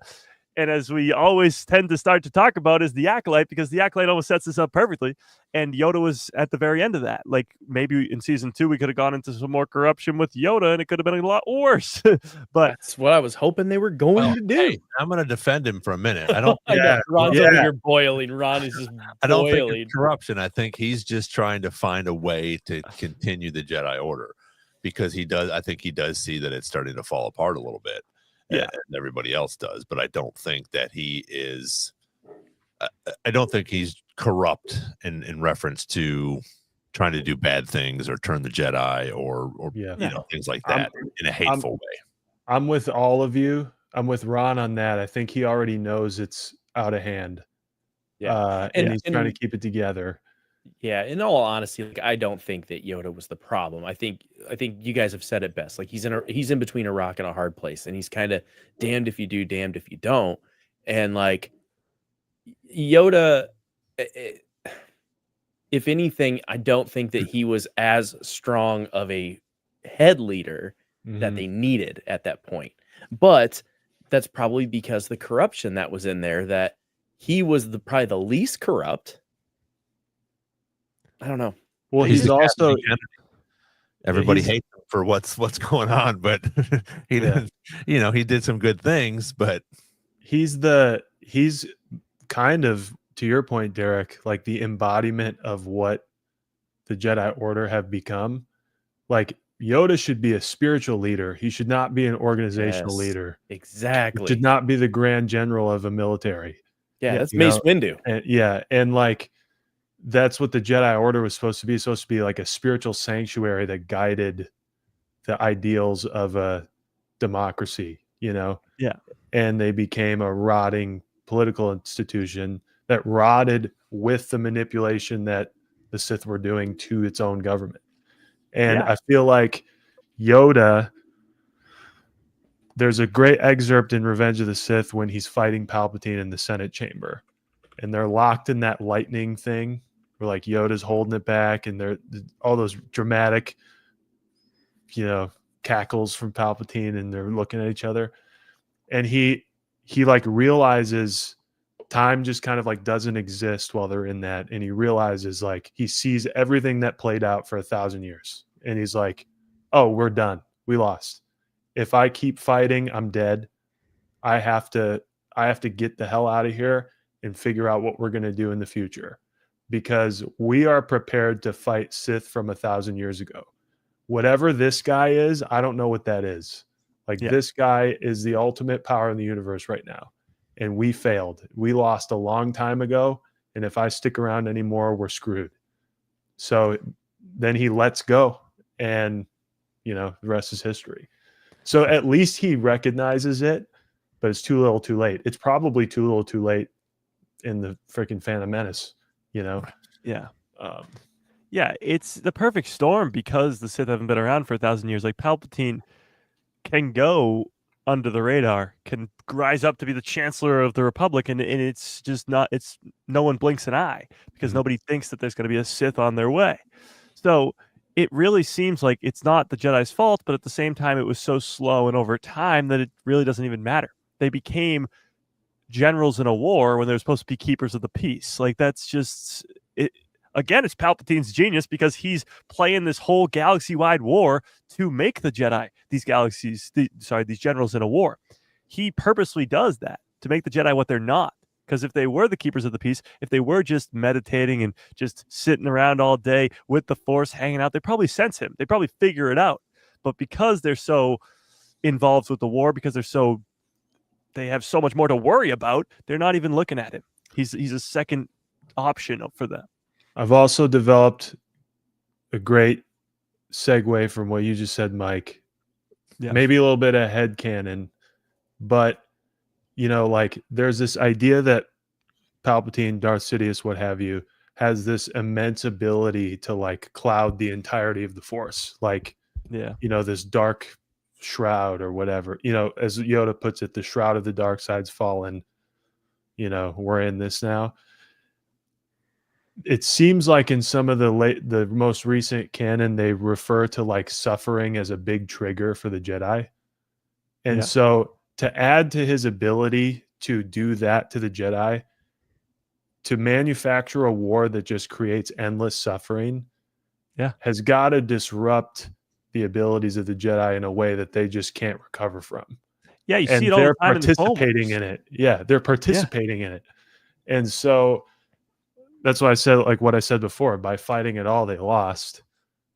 And as we always tend to start to talk about is the Acolyte, because the Acolyte almost sets this up perfectly. And Yoda was at the very end of that. Like maybe in season 2, we could have gone into some more corruption with Yoda and it could have been a lot worse. But that's what I was hoping they were going to do. Hey, I'm going to defend him for a minute. I don't. Ron's over here boiling. Ron is just I don't think it's corruption. I think he's just trying to find a way to continue the Jedi Order because he does. I think he does see that it's starting to fall apart a little bit. Yeah, and everybody else does, but I don't think that he is. I don't think he's corrupt in reference to trying to do bad things or turn the Jedi or things like that in a hateful way. I'm with all of you. I'm with Ron on that. I think he already knows it's out of hand. Yeah, and he's trying to keep it together. Yeah, in all honesty, like I don't think that Yoda was the problem. I think you guys have said it best. Like he's in between a rock and a hard place, and he's kind of damned if you do, damned if you don't. And like Yoda, if anything, I don't think that he was as strong of a head leader that they needed at that point. But that's probably because the corruption that was in there, that he was probably the least corrupt. I don't know. Well, he's also everybody hates him for what's going on, but he did, he did some good things, but he's kind of, to your point, Derek, like the embodiment of what the Jedi Order have become. Like Yoda should be a spiritual leader. He should not be an organizational leader. Exactly. He should not be the grand general of a military. Yeah, that's Mace Windu. And like that's what the Jedi Order was supposed to be. It's supposed to be like a spiritual sanctuary that guided the ideals of a democracy, Yeah. And they became a rotting political institution that rotted with the manipulation that the Sith were doing to its own government. And I feel like Yoda, there's a great excerpt in Revenge of the Sith when he's fighting Palpatine in the Senate chamber. And they're locked in that lightning thing where like Yoda's holding it back and they're all those dramatic, cackles from Palpatine and they're looking at each other. And he like realizes time just kind of like doesn't exist while they're in that. And he realizes like he sees everything that played out for 1,000 years. And he's like, oh, we're done. We lost. If I keep fighting, I'm dead. I have to get the hell out of here and figure out what we're going to do in the future, because we are prepared to fight Sith from 1,000 years ago. Whatever this guy is, I don't know what that is. Like this guy is the ultimate power in the universe right now. And we failed. We lost a long time ago. And if I stick around anymore, we're screwed. So then he lets go and, the rest is history. So at least he recognizes it, but it's too little too late. It's probably too little too late in the freaking Phantom Menace, Yeah. It's the perfect storm because the Sith haven't been around for 1,000 years. Like Palpatine can go under the radar, can rise up to be the Chancellor of the Republic, and it's just not. It's no one blinks an eye because nobody thinks that there's going to be a Sith on their way. So it really seems like it's not the Jedi's fault, but at the same time, it was so slow and over time that it really doesn't even matter. They became generals in a war when they were supposed to be keepers of the peace. Like that's just it. Again, it's Palpatine's genius because he's playing this whole galaxy-wide war to make the Jedi these generals in a war. He purposely does that to make the Jedi what they're not. Because if they were the keepers of the peace, if they were just meditating and just sitting around all day with the Force hanging out, they'd probably sense him. They'd probably figure it out. But because they're so involved with the war, because they have so much more to worry about, they're not even looking at him. He's a second option for them. I've also developed a great segue from what you just said, Mike. Yeah. Maybe a little bit of headcanon, but like there's this idea that Palpatine, Darth Sidious, what have you, has this immense ability to like cloud the entirety of the Force. Like, this dark shroud or whatever, as Yoda puts it, the shroud of the dark side's fallen, we're in this now. It seems like in some of the most recent canon, they refer to like suffering as a big trigger for the Jedi. And so to add to his ability to do that to the Jedi, to manufacture a war that just creates endless suffering, has got to disrupt the abilities of the Jedi in a way that they just can't recover from. Yeah, you see it all the time participating in it. Yeah, they're participating in it. And so that's why I said, like what I said before, by fighting it all, they lost.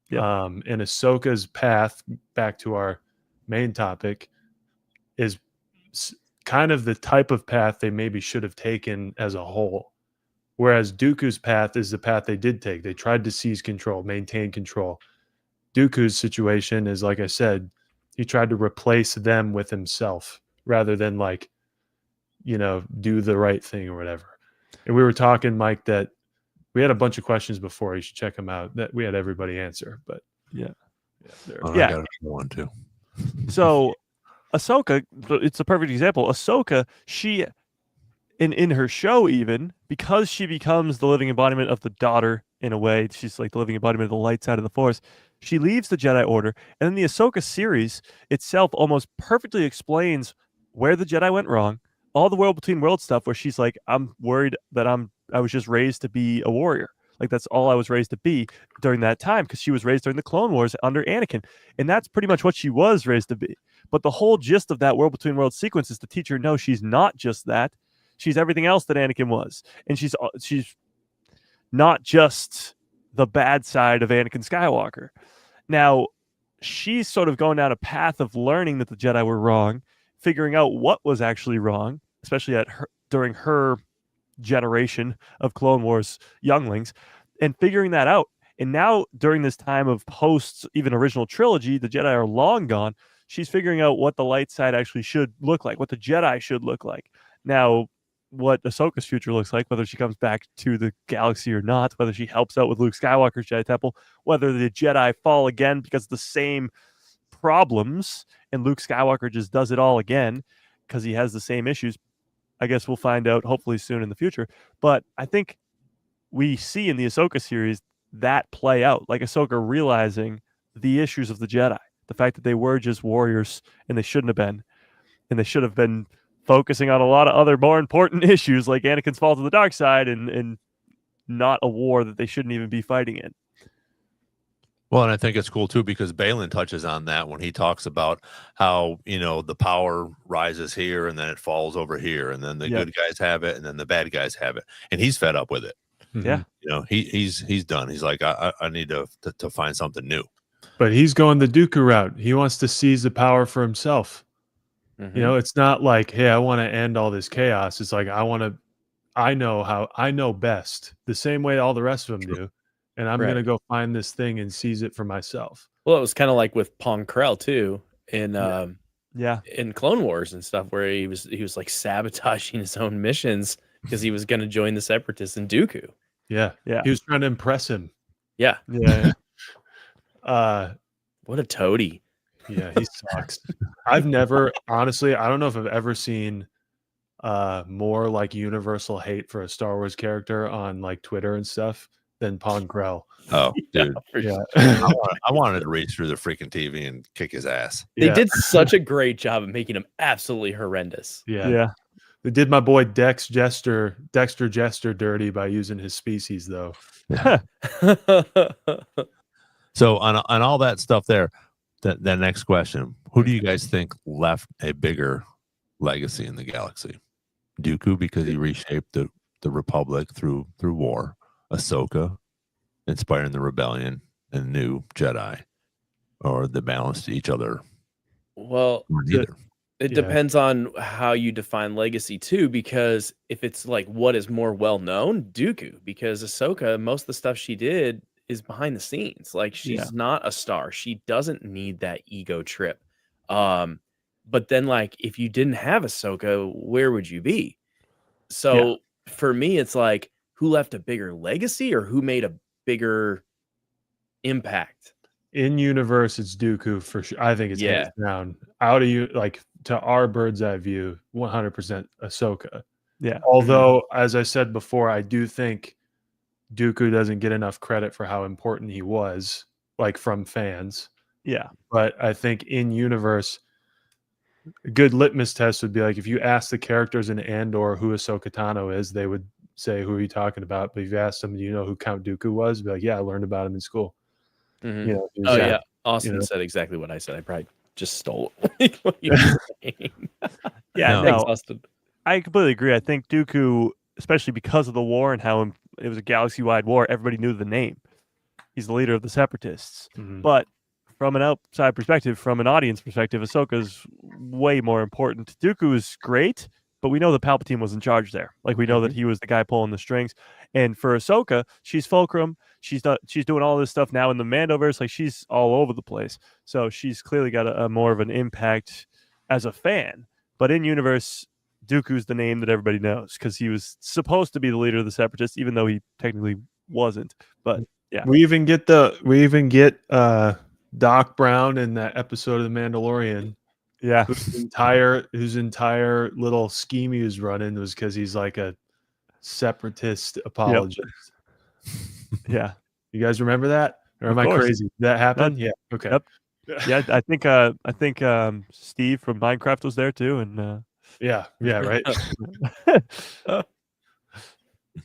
And Ahsoka's path, back to our main topic, is kind of the type of path they maybe should have taken as a whole. Whereas Dooku's path is the path they did take. They tried to seize control, maintain control. Dooku's situation is, like I said, he tried to replace them with himself rather than like, do the right thing or whatever. And we were talking, Mike, that we had a bunch of questions before. You should check them out. That we had everybody answer, but I got one too. So Ahsoka, it's a perfect example. Ahsoka, she, in her show, even because she becomes the living embodiment of the daughter in a way, she's like the living embodiment of the light side of the Force. She leaves the Jedi Order, and then the Ahsoka series itself almost perfectly explains where the Jedi went wrong. All the world between worlds stuff where she's like, I'm worried that I was just raised to be a warrior. Like that's all I was raised to be during that time, because she was raised during the Clone Wars under Anakin. And that's pretty much what she was raised to be. But the whole gist of that world between worlds sequence is to teach her, no, she's not just that. She's everything else that Anakin was. And she's not just the bad side of Anakin Skywalker. Now, she's sort of going down a path of learning that the Jedi were wrong, figuring out what was actually wrong, especially during her generation of Clone Wars younglings, and figuring that out. And now, during this time of post, even original trilogy, the Jedi are long gone. She's figuring out what the light side actually should look like, what the Jedi should look like. Now, what Ahsoka's future looks like, whether she comes back to the galaxy or not, whether she helps out with Luke Skywalker's Jedi Temple, whether the Jedi fall again because of the same problems and Luke Skywalker just does it all again because he has the same issues. I guess we'll find out hopefully soon in the future. But I think we see in the Ahsoka series that play out, like Ahsoka realizing the issues of the Jedi, the fact that they were just warriors and they shouldn't have been, and they should have been focusing on a lot of other more important issues like Anakin's fall to the dark side and not a war that they shouldn't even be fighting in. Well, and I think it's cool too because Balin touches on that when he talks about how, the power rises here and then it falls over here, and then the good guys have it and then the bad guys have it, and he's fed up with it. Yeah, he's done. He's like, I need to find something new. But he's going the Dooku route. He wants to seize the power for himself. It's not like, hey, I want to end all this chaos. It's like I know best, the same way all the rest of them do, and I'm gonna go find this thing and seize it for myself. Well, it was kind of like with Pong Krell too in Clone Wars and stuff, where he was like sabotaging his own missions because he was going to join the Separatists in Dooku. Yeah. He was trying to impress him. Yeah. What a toady. Yeah, he sucks. I've never, honestly, I don't know if I've ever seen more like universal hate for a Star Wars character on like Twitter and stuff than Pong Krell. Oh, dude. I wanted to reach through the freaking TV and kick his ass. They did such a great job of making him absolutely horrendous. Yeah. They did my boy Dexter Jester dirty by using his species, though. So on all that stuff there, that next question, who do you guys think left a bigger legacy in the galaxy? Dooku, because he reshaped the Republic through war. Ahsoka, inspiring the rebellion and new Jedi, or the balance to each other? Well, it depends on how you define legacy too, because if it's like what is more well known, Dooku, because Ahsoka, most of the stuff she did is behind the scenes. Like she's not a star. She doesn't need that ego trip. But then like if you didn't have Ahsoka, where would you be? So for me, it's like who left a bigger legacy or who made a bigger impact? In universe, it's Dooku for sure. I think it's hands down. Out of you, like to our bird's eye view, 100% Ahsoka. Yeah. Although, as I said before, I do think Dooku doesn't get enough credit for how important he was, like from fans. Yeah. But I think in universe, a good litmus test would be like if you ask the characters in Andor who Ahsoka Tano is, they would say, who are you talking about? But if you ask them, do you know who Count Dooku was? Be like, yeah, I learned about him in school. Austin said exactly what I said. I probably just stole what you were saying. Thanks, Austin. I completely agree. I think Dooku, especially because of the war and how it was a galaxy-wide war, everybody knew the name. He's the leader of the Separatists. But from an outside perspective, from an audience perspective, Ahsoka's way more important. Dooku is great, but we know that Palpatine was in charge there. Like we know that he was the guy pulling the strings. And for Ahsoka, she's fulcrum. She's doing all this stuff now in the Mandoverse. Like she's all over the place. So she's clearly got a more of an impact as a fan. But in universe, Dooku's the name that everybody knows because he was supposed to be the leader of the Separatists, even though he technically wasn't. But yeah, we even get Doc Brown in that episode of The Mandalorian. Yeah, whose entire little scheme he was running was because he's like a separatist apologist. Yeah, you guys remember that, or am I crazy? That happened? Yeah. Okay. Yep. Yeah, I think Steve from Minecraft was there too, and yeah, right. That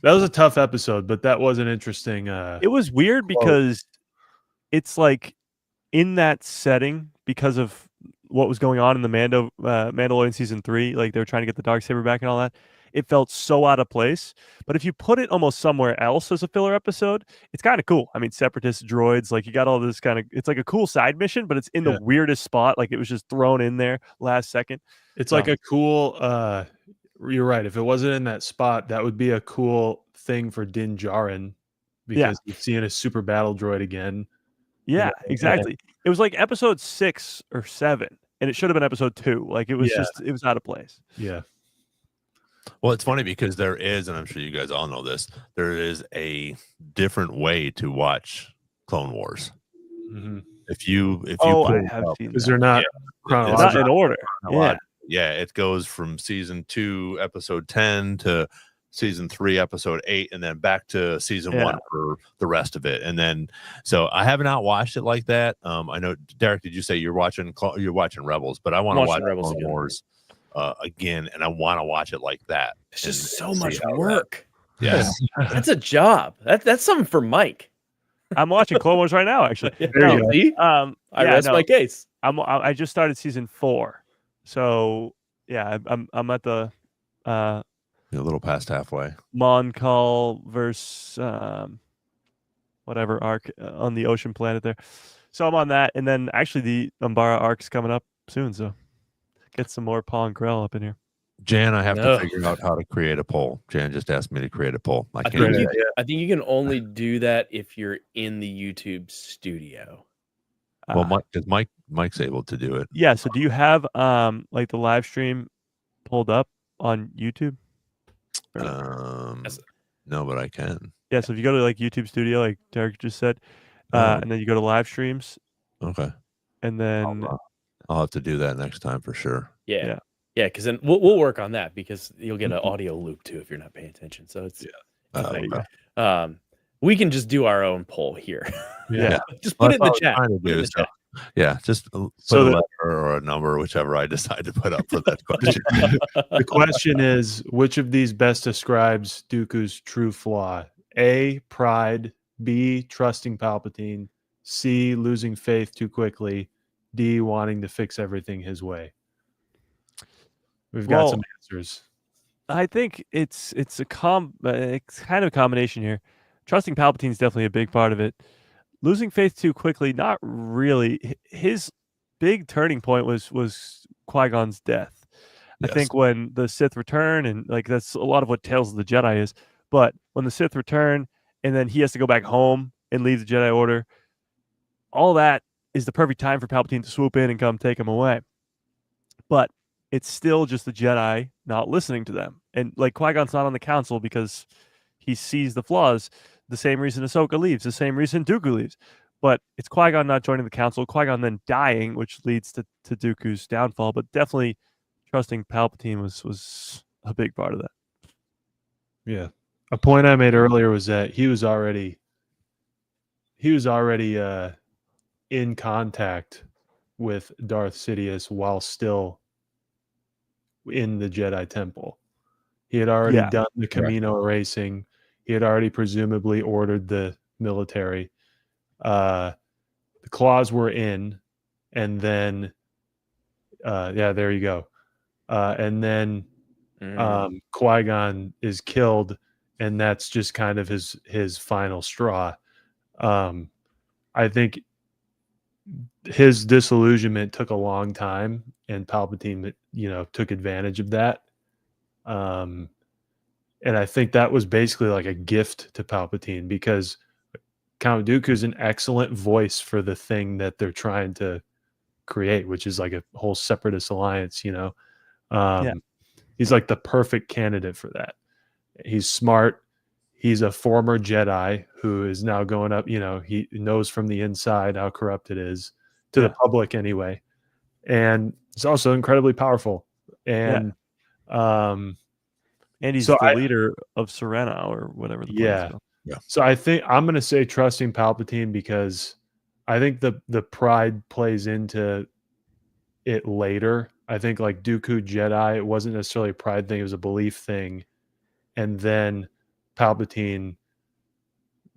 was a tough episode, but that was an interesting. It was weird because it's like in that setting because of what was going on in the Mandalorian season 3, like they were trying to get the Darksaber back and all that. It felt so out of place. But if you put it almost somewhere else as a filler episode, it's kind of cool. I mean, separatist droids, like you got all this kind of, it's like a cool side mission, but it's in the weirdest spot. Like it was just thrown in there last second. It's like a cool You're right. If it wasn't in that spot, that would be a cool thing for Din Djarin because he's seeing a super battle droid again. Yeah, exactly. It was like episode 6 or 7, and it should have been episode 2. Like it was it was out of place. Yeah. Well, it's funny because there is, and I'm sure you guys all know this, there is a different way to watch Clone Wars. Mm-hmm. If you I have seen because that. they're not not in order. Yeah, it goes from season 2, episode 10 to season 3, episode 8, and then back to season 1 for the rest of it. And then, so I have not watched it like that. I know, Derek, did you say you're watching Rebels? But I want to watch Rebels Clone Wars again, and I want to watch it like that. It's just so much work. Yes, that's a job. That's something for Mike. I'm watching Clone Wars right now, actually. I rest my case. I just started season 4, so yeah, I'm at the a little past halfway. Mon Cal versus whatever arc on the ocean planet there. So I'm on that, and then actually the Umbara arc's coming up soon, so get some more Paul and Grell up in here. Jan, I have to figure out how to create a poll. Jan just asked me to create a poll. I think you can only do that if you're in the YouTube studio. Well, Mike's able to do it. Yeah. So do you have like the live stream pulled up on YouTube? No, but I can. Yeah. So if you go to like YouTube Studio, like Derek just said, and then you go to live streams. Okay. And then I'll have to do that next time for sure. Yeah. Because then we'll work on that because you'll get an audio loop too if you're not paying attention. So it's we can just do our own poll here. Yeah. Just put it in the chat. Yeah, just put a letter or a number, whichever I decide to put up for that question. The question is, which of these best describes Dooku's true flaw? A, pride. B, trusting Palpatine. C, losing faith too quickly. D, wanting to fix everything his way. We've got some answers. I think it's kind of a combination here. Trusting Palpatine is definitely a big part of it. Losing faith too quickly, not really. His big turning point was Qui-Gon's death. Yes. I think when the Sith return, and like that's a lot of what Tales of the Jedi is, but when the Sith return and then he has to go back home and leave the Jedi Order, all that is the perfect time for Palpatine to swoop in and come take him away. But it's still just the Jedi not listening to them. And like Qui-Gon's not on the council because he sees the flaws. The same reason Ahsoka leaves, the same reason Dooku leaves. But it's Qui-Gon not joining the council, Qui-Gon then dying, which leads to Dooku's downfall. But definitely trusting Palpatine was a big part of that. Yeah. A point I made earlier was that he was already in contact with Darth Sidious while still in the Jedi Temple. He had already done the Camino erasing. He had already presumably ordered the military. The claws were in, and then, there you go. And then Qui-Gon is killed, and that's just kind of his final straw. I think his disillusionment took a long time, and Palpatine, took advantage of that. And I think that was basically like a gift to Palpatine because Count Dooku is an excellent voice for the thing that they're trying to create, which is like a whole separatist alliance, He's like the perfect candidate for that. He's smart. He's a former Jedi who is now going up, he knows from the inside how corrupt it is to the public anyway. And he's also incredibly powerful. And, and he's the leader of Serena or whatever the plan is. Yeah. So I think I'm going to say trusting Palpatine because I think the pride plays into it later. I think like Dooku Jedi, it wasn't necessarily a pride thing. It was a belief thing. And then Palpatine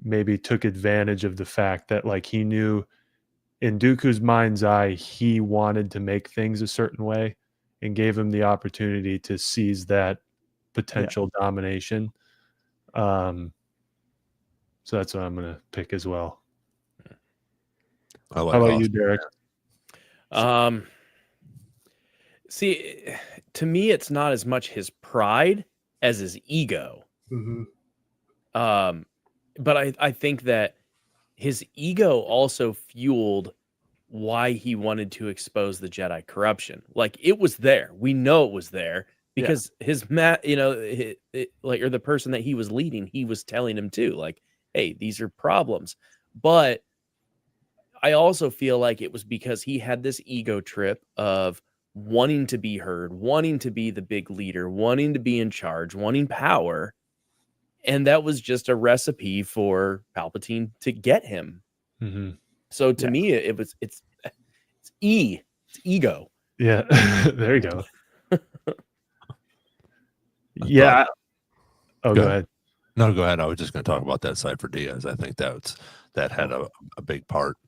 maybe took advantage of the fact that like he knew in Dooku's mind's eye, he wanted to make things a certain way and gave him the opportunity to seize that potential domination. So that's what I'm going to pick as well. How about you, Derek? See, to me, it's not as much his pride as his ego. But I think that his ego also fueled why he wanted to expose the Jedi corruption. Like, it was there. We know it was there because his or the person that he was leading, he was telling him too, like, hey, these are problems. But I also feel like it was because he had this ego trip of wanting to be heard, wanting to be the big leader, wanting to be in charge, wanting power. And that was just a recipe for Palpatine to get him. So to me, it's ego. Yeah, there you go. Oh, go ahead. No, go ahead. I was just going to talk about that side for Diaz. I think that had a big part,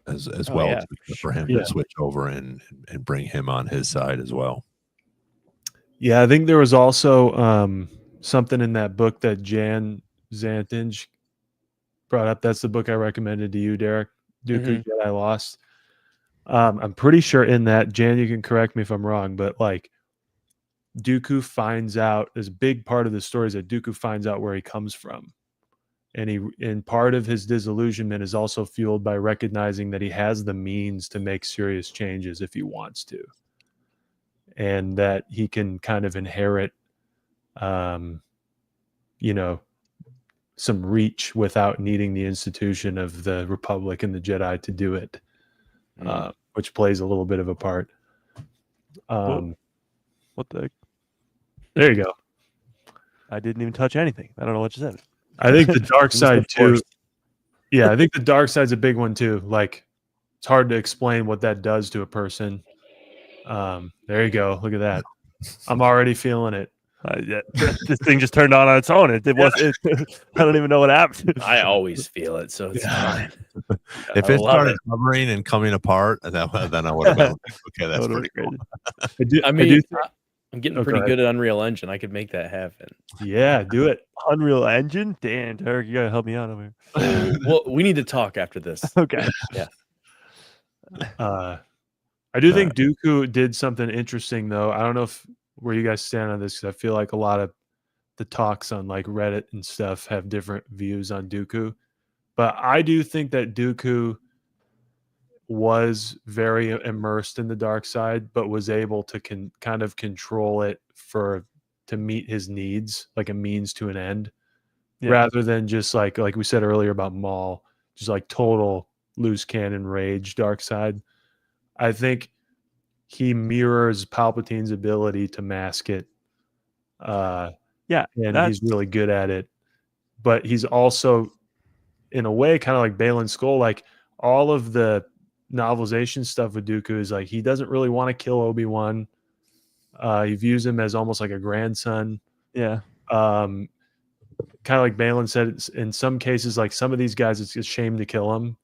as well for him to switch over and bring him on his side as well. Yeah, I think there was also something in that book that Jan Zantinge brought up. That's the book I recommended to you, Derek. Dooku Jedi Lost. I'm pretty sure in that, Jan, you can correct me if I'm wrong, but like Dooku finds out, there's a big part of the story is that Dooku finds out where he comes from. And part of his disillusionment is also fueled by recognizing that he has the means to make serious changes if he wants to. And that he can kind of inherit, some reach without needing the institution of the Republic and the Jedi to do it, which plays a little bit of a part. What the? There you go. I didn't even touch anything. I don't know what you said. I think the dark side too. Yeah, I think the dark side's a big one too. Like, it's hard to explain what that does to a person. There you go. Look at that. I'm already feeling it. This thing just turned on its own. I don't even know what happened. I always feel it, so it's fine. If it started hovering and coming apart, then I would have been okay. That's pretty cool. I'm getting pretty good at Unreal Engine. I could make that happen. Yeah, do it. Unreal Engine? Damn, Derek, you gotta help me out over here. Well, we need to talk after this. Okay. Yeah. I do think Dooku did something interesting, though. I don't know where you guys stand on this, because I feel like a lot of the talks on like Reddit and stuff have different views on Dooku. But I do think that Dooku was very immersed in the dark side, but was able to kind of control it to meet his needs, like a means to an end, rather than just like we said earlier about Maul, just like total loose cannon rage, dark side. I think he mirrors Palpatine's ability to mask it. And he's really good at it. But he's also, in a way, kind of like Baylan Skoll, like all of the novelization stuff with Dooku is like he doesn't really want to kill Obi-Wan. He views him as almost like a grandson. Yeah. Kind of like Baylan said, in some cases, like some of these guys, it's a shame to kill them.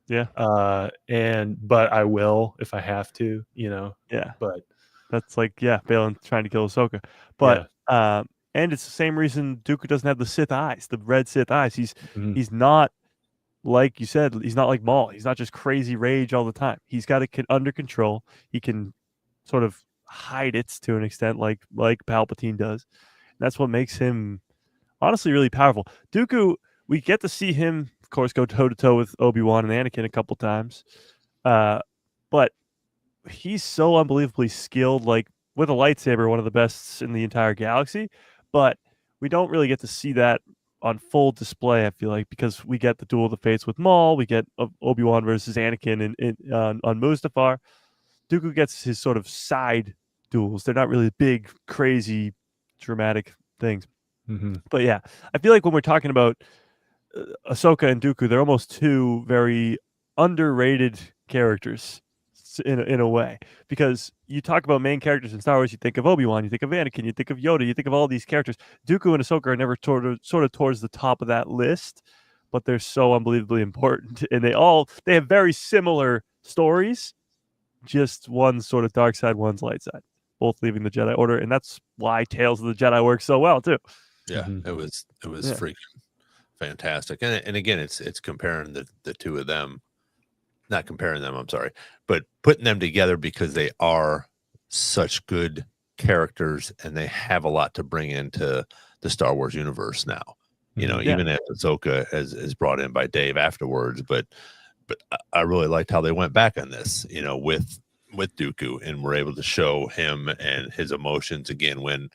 Yeah. But I will if I have to, Yeah. But that's like, Baylan trying to kill Ahsoka. But and it's the same reason Dooku doesn't have the Sith eyes, the red Sith eyes. He's not, like you said, he's not like Maul. He's not just crazy rage all the time. He's got it under control. He can sort of hide it to an extent, like Palpatine does. And that's what makes him honestly really powerful. Dooku, we get to see him, of course, go toe-to-toe with Obi-Wan and Anakin a couple times. But he's so unbelievably skilled, like with a lightsaber, one of the best in the entire galaxy. But we don't really get to see that on full display, I feel like, because we get the Duel of the Fates with Maul, we get Obi-Wan versus Anakin on Mustafar. Dooku gets his sort of side duels. They're not really big, crazy, dramatic things. But yeah, I feel like when we're talking about Ahsoka and Dooku, they're almost two very underrated characters in a way, because you talk about main characters in Star Wars, you think of Obi-Wan, you think of Anakin, you think of Yoda, you think of all these characters. Dooku and Ahsoka are never sort of towards the top of that list, but they're so unbelievably important, and they have very similar stories, just one's sort of dark side, one's light side, both leaving the Jedi Order, and that's why Tales of the Jedi works so well too. Yeah, it was freaking fantastic, and again, it's comparing the two of them. Not comparing them, I'm sorry, but putting them together because they are such good characters, and they have a lot to bring into the Star Wars universe now. You know, Yeah. even as Ahsoka is brought in by Dave afterwards, but I really liked how they went back on this, you know, with Dooku, and were able to show him and his emotions again when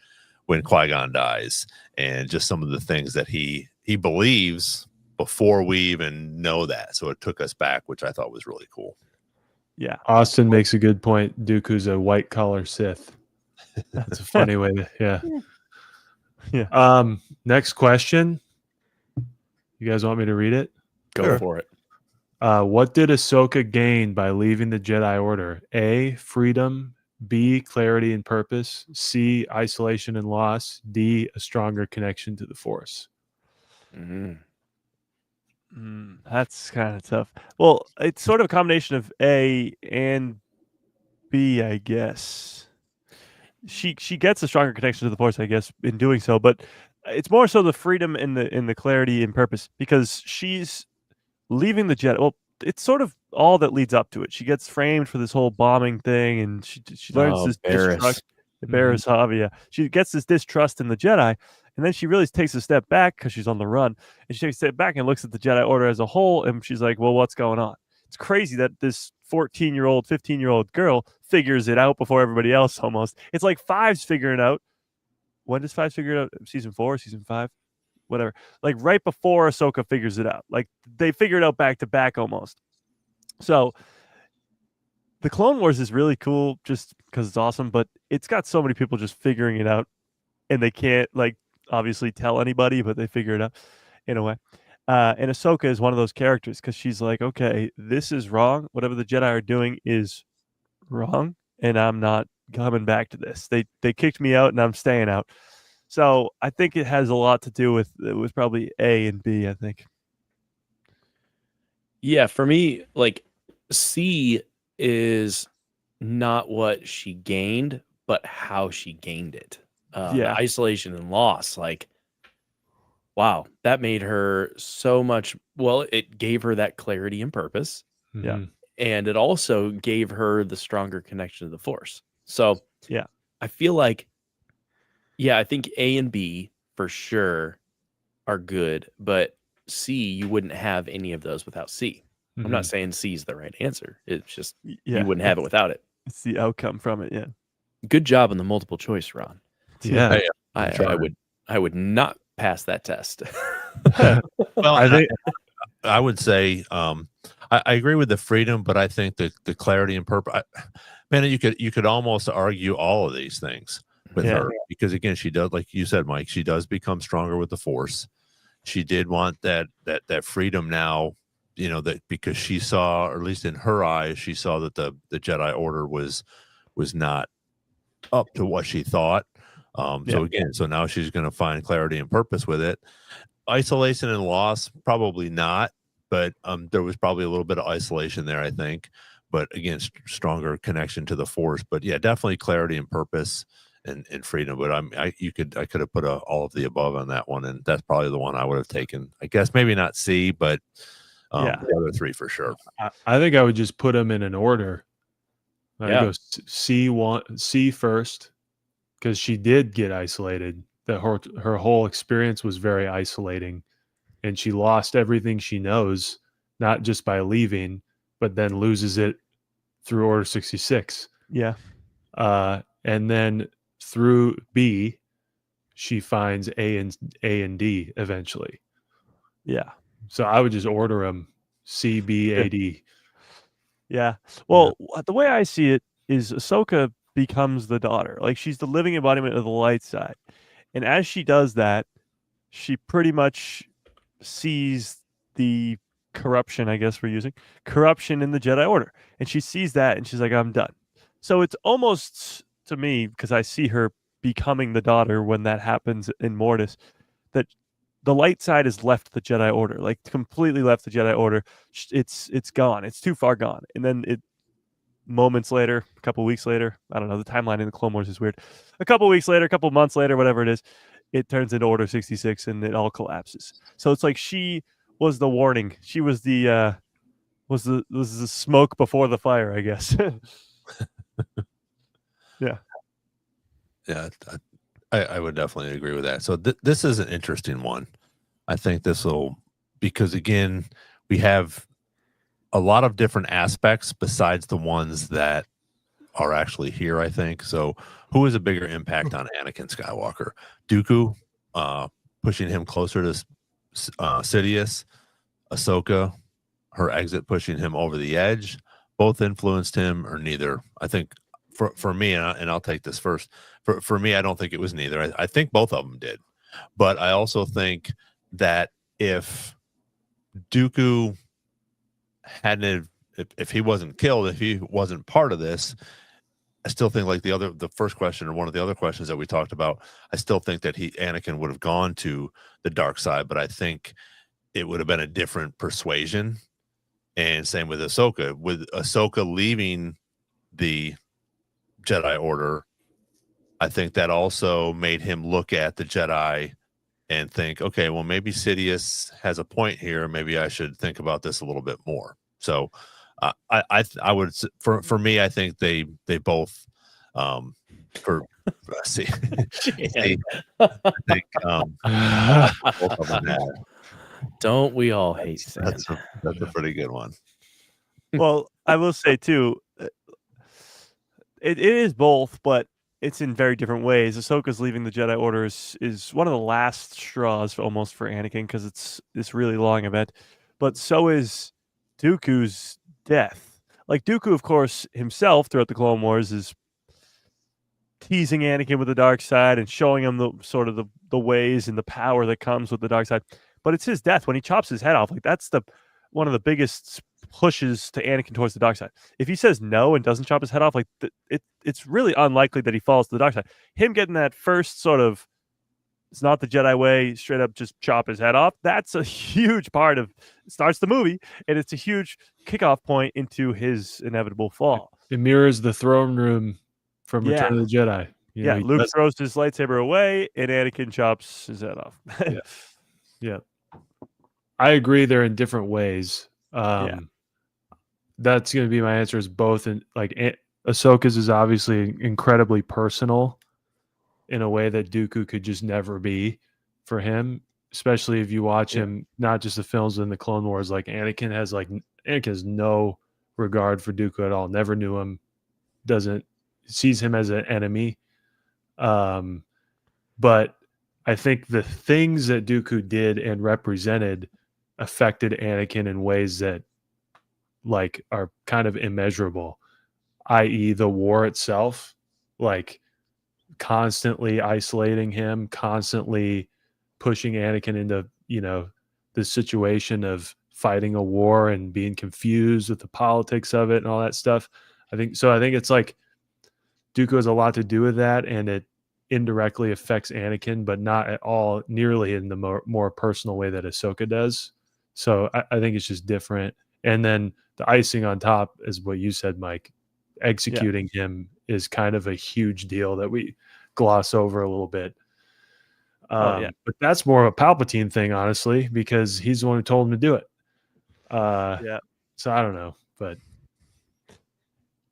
Qui-Gon dies, and just some of the things that he believes before we even know that. So it took us back, which I thought was really cool. Yeah. Austin makes a good point. Dooku's a white collar Sith. That's a funny way to, yeah. Yeah. Next question. You guys want me to read it? Go for it. What did Ahsoka gain by leaving the Jedi Order? A, freedom. B, clarity and purpose. C, isolation and loss. D, a stronger connection to the Force. That's kind of tough. Well, it's sort of a combination of A and B, I guess. She gets a stronger connection to the Force, I guess, in doing so, but it's more so the freedom and the clarity and purpose, because she's leaving the Jedi. Well, it's sort of all that leads up to it. She gets framed for this whole bombing thing, and she learns this distrust. Barriss Havia. She gets this distrust in the Jedi, and then she really takes a step back because she's on the run, and she takes a step back and looks at the Jedi Order as a whole, and she's like, well, what's going on? It's crazy that this 14-year-old, 15-year-old girl figures it out before everybody else almost. It's like Five's figuring it out. When does Five figure it out? Season 4, Season 5? Whatever. Like right before Ahsoka figures it out. Like they figure it out back to back almost. So the Clone Wars is really cool just because it's awesome, but it's got so many people just figuring it out, and they can't like obviously tell anybody, but they figure it out in a way. And Ahsoka is one of those characters because she's like, okay, this is wrong. Whatever the Jedi are doing is wrong, and I'm not coming back to this. They kicked me out, and I'm staying out. So I think it has a lot to do with probably A and B, I think. Yeah, for me, like C is not what she gained, but how she gained it. The isolation and loss, like, wow, that made her so much. Well, it gave her that clarity and purpose. Yeah. And it also gave her the stronger connection to the Force. So yeah, I feel like, yeah, I think A and B for sure are good, but C, you wouldn't have any of those without C. I'm not saying C is the right answer. It's just you wouldn't have it without it. It's the outcome from it. Yeah. Good job on the multiple choice, Ron. Yeah. I would not pass that test. Well, I would say I agree with the freedom, but I think the clarity and purpose. Man, you could almost argue all of these things with her, because again, she does, like you said, Mike, she does become stronger with the Force. She did want that freedom now, you know, that because she saw, or at least in her eyes, she saw that the Jedi Order was not up to what she thought. So now she's going to find clarity and purpose with it. Isolation and loss, probably not, but there was probably a little bit of isolation there, I think. But again, stronger connection to the Force. But yeah, definitely clarity and purpose and freedom. But I could have put all of the above on that one, and that's probably the one I would have taken. I guess maybe not C, but the other three for sure. I think I would just put them in an order. I go C first, because she did get isolated. That her whole experience was very isolating, and she lost everything she knows, not just by leaving, but then loses it through Order 66. Yeah. And then through B, she finds A and D eventually. Yeah. So I would just order them C, B, A, D. Yeah. Well, the way I see it is Ahsoka becomes the daughter. Like, she's the living embodiment of the light side. And as she does that, she pretty much sees the corruption, I guess we're using, corruption in the Jedi Order. And she sees that and she's like, I'm done. So it's almost, to me, because I see her becoming the daughter when that happens in Mortis, that the light side has left the Jedi Order, like completely left the Jedi Order. It's gone. It's too far gone. And then moments later, a couple weeks later, I don't know, the timeline in the Clone Wars is weird. A couple weeks later, a couple months later, whatever it is, it turns into Order 66 and it all collapses. So it's like she was the warning. She was the was the smoke before the fire, I guess. Yeah. Yeah, I would definitely agree with that. So this is an interesting one. I think this will, because again, we have a lot of different aspects besides the ones that are actually here, I think. So who is a bigger impact on Anakin Skywalker? Dooku, uh, pushing him closer to Sidious, Ahsoka, her exit pushing him over the edge, both influenced him, or neither? I think for me, and I'll take this first. For me, I don't think it was neither. I think both of them did, but I also think that if Dooku hadn't, if he wasn't killed, if he wasn't part of this, I still think like the first question, or one of the other questions that we talked about, I still think that Anakin would have gone to the dark side, but I think it would have been a different persuasion. And same with Ahsoka. With Ahsoka leaving the Jedi Order, I think that also made him look at the Jedi and think, okay, well, maybe Sidious has a point here. Maybe I should think about this a little bit more. So, I would, for me, I think they both, for see, see, I think both of them had. Don't we all hate Sand? That's a pretty good one. Well, I will say too, it is both, but it's in very different ways. Ahsoka's leaving the Jedi Order is one of the last straws almost for Anakin, because it's this really long event. But so is Dooku's death. Like Dooku, of course, himself throughout the Clone Wars is teasing Anakin with the dark side and showing him the sort of the ways and the power that comes with the dark side. But it's his death when he chops his head off. Like that's one of the biggest pushes to Anakin towards the dark side. If he says no and doesn't chop his head off, like it's really unlikely that he falls to the dark side. Him getting that first sort of, it's not the Jedi way, straight up just chop his head off, that's a huge part of, it starts the movie, and it's a huge kickoff point into his inevitable fall. It mirrors the throne room from Return of the Jedi. You know, Luke throws his lightsaber away, and Anakin chops his head off. Yeah. I agree they're in different ways. That's going to be my answer, is both. And like Ahsoka's is obviously incredibly personal in a way that Dooku could just never be for him, especially if you watch him, not just the films in the Clone Wars. Like Anakin has no regard for Dooku at all. Never knew him. Sees him as an enemy. But I think the things that Dooku did and represented affected Anakin in ways that like are kind of immeasurable, i.e. the war itself, like constantly isolating him, constantly pushing Anakin into, the situation of fighting a war and being confused with the politics of it and all that stuff. I think it's like Dooku has a lot to do with that, and it indirectly affects Anakin, but not at all nearly in the more personal way that Ahsoka does. So I think it's just different. And then the icing on top is what you said, Mike. Executing him is kind of a huge deal that we gloss over a little bit. But that's more of a Palpatine thing, honestly, because he's the one who told him to do it. So I don't know, but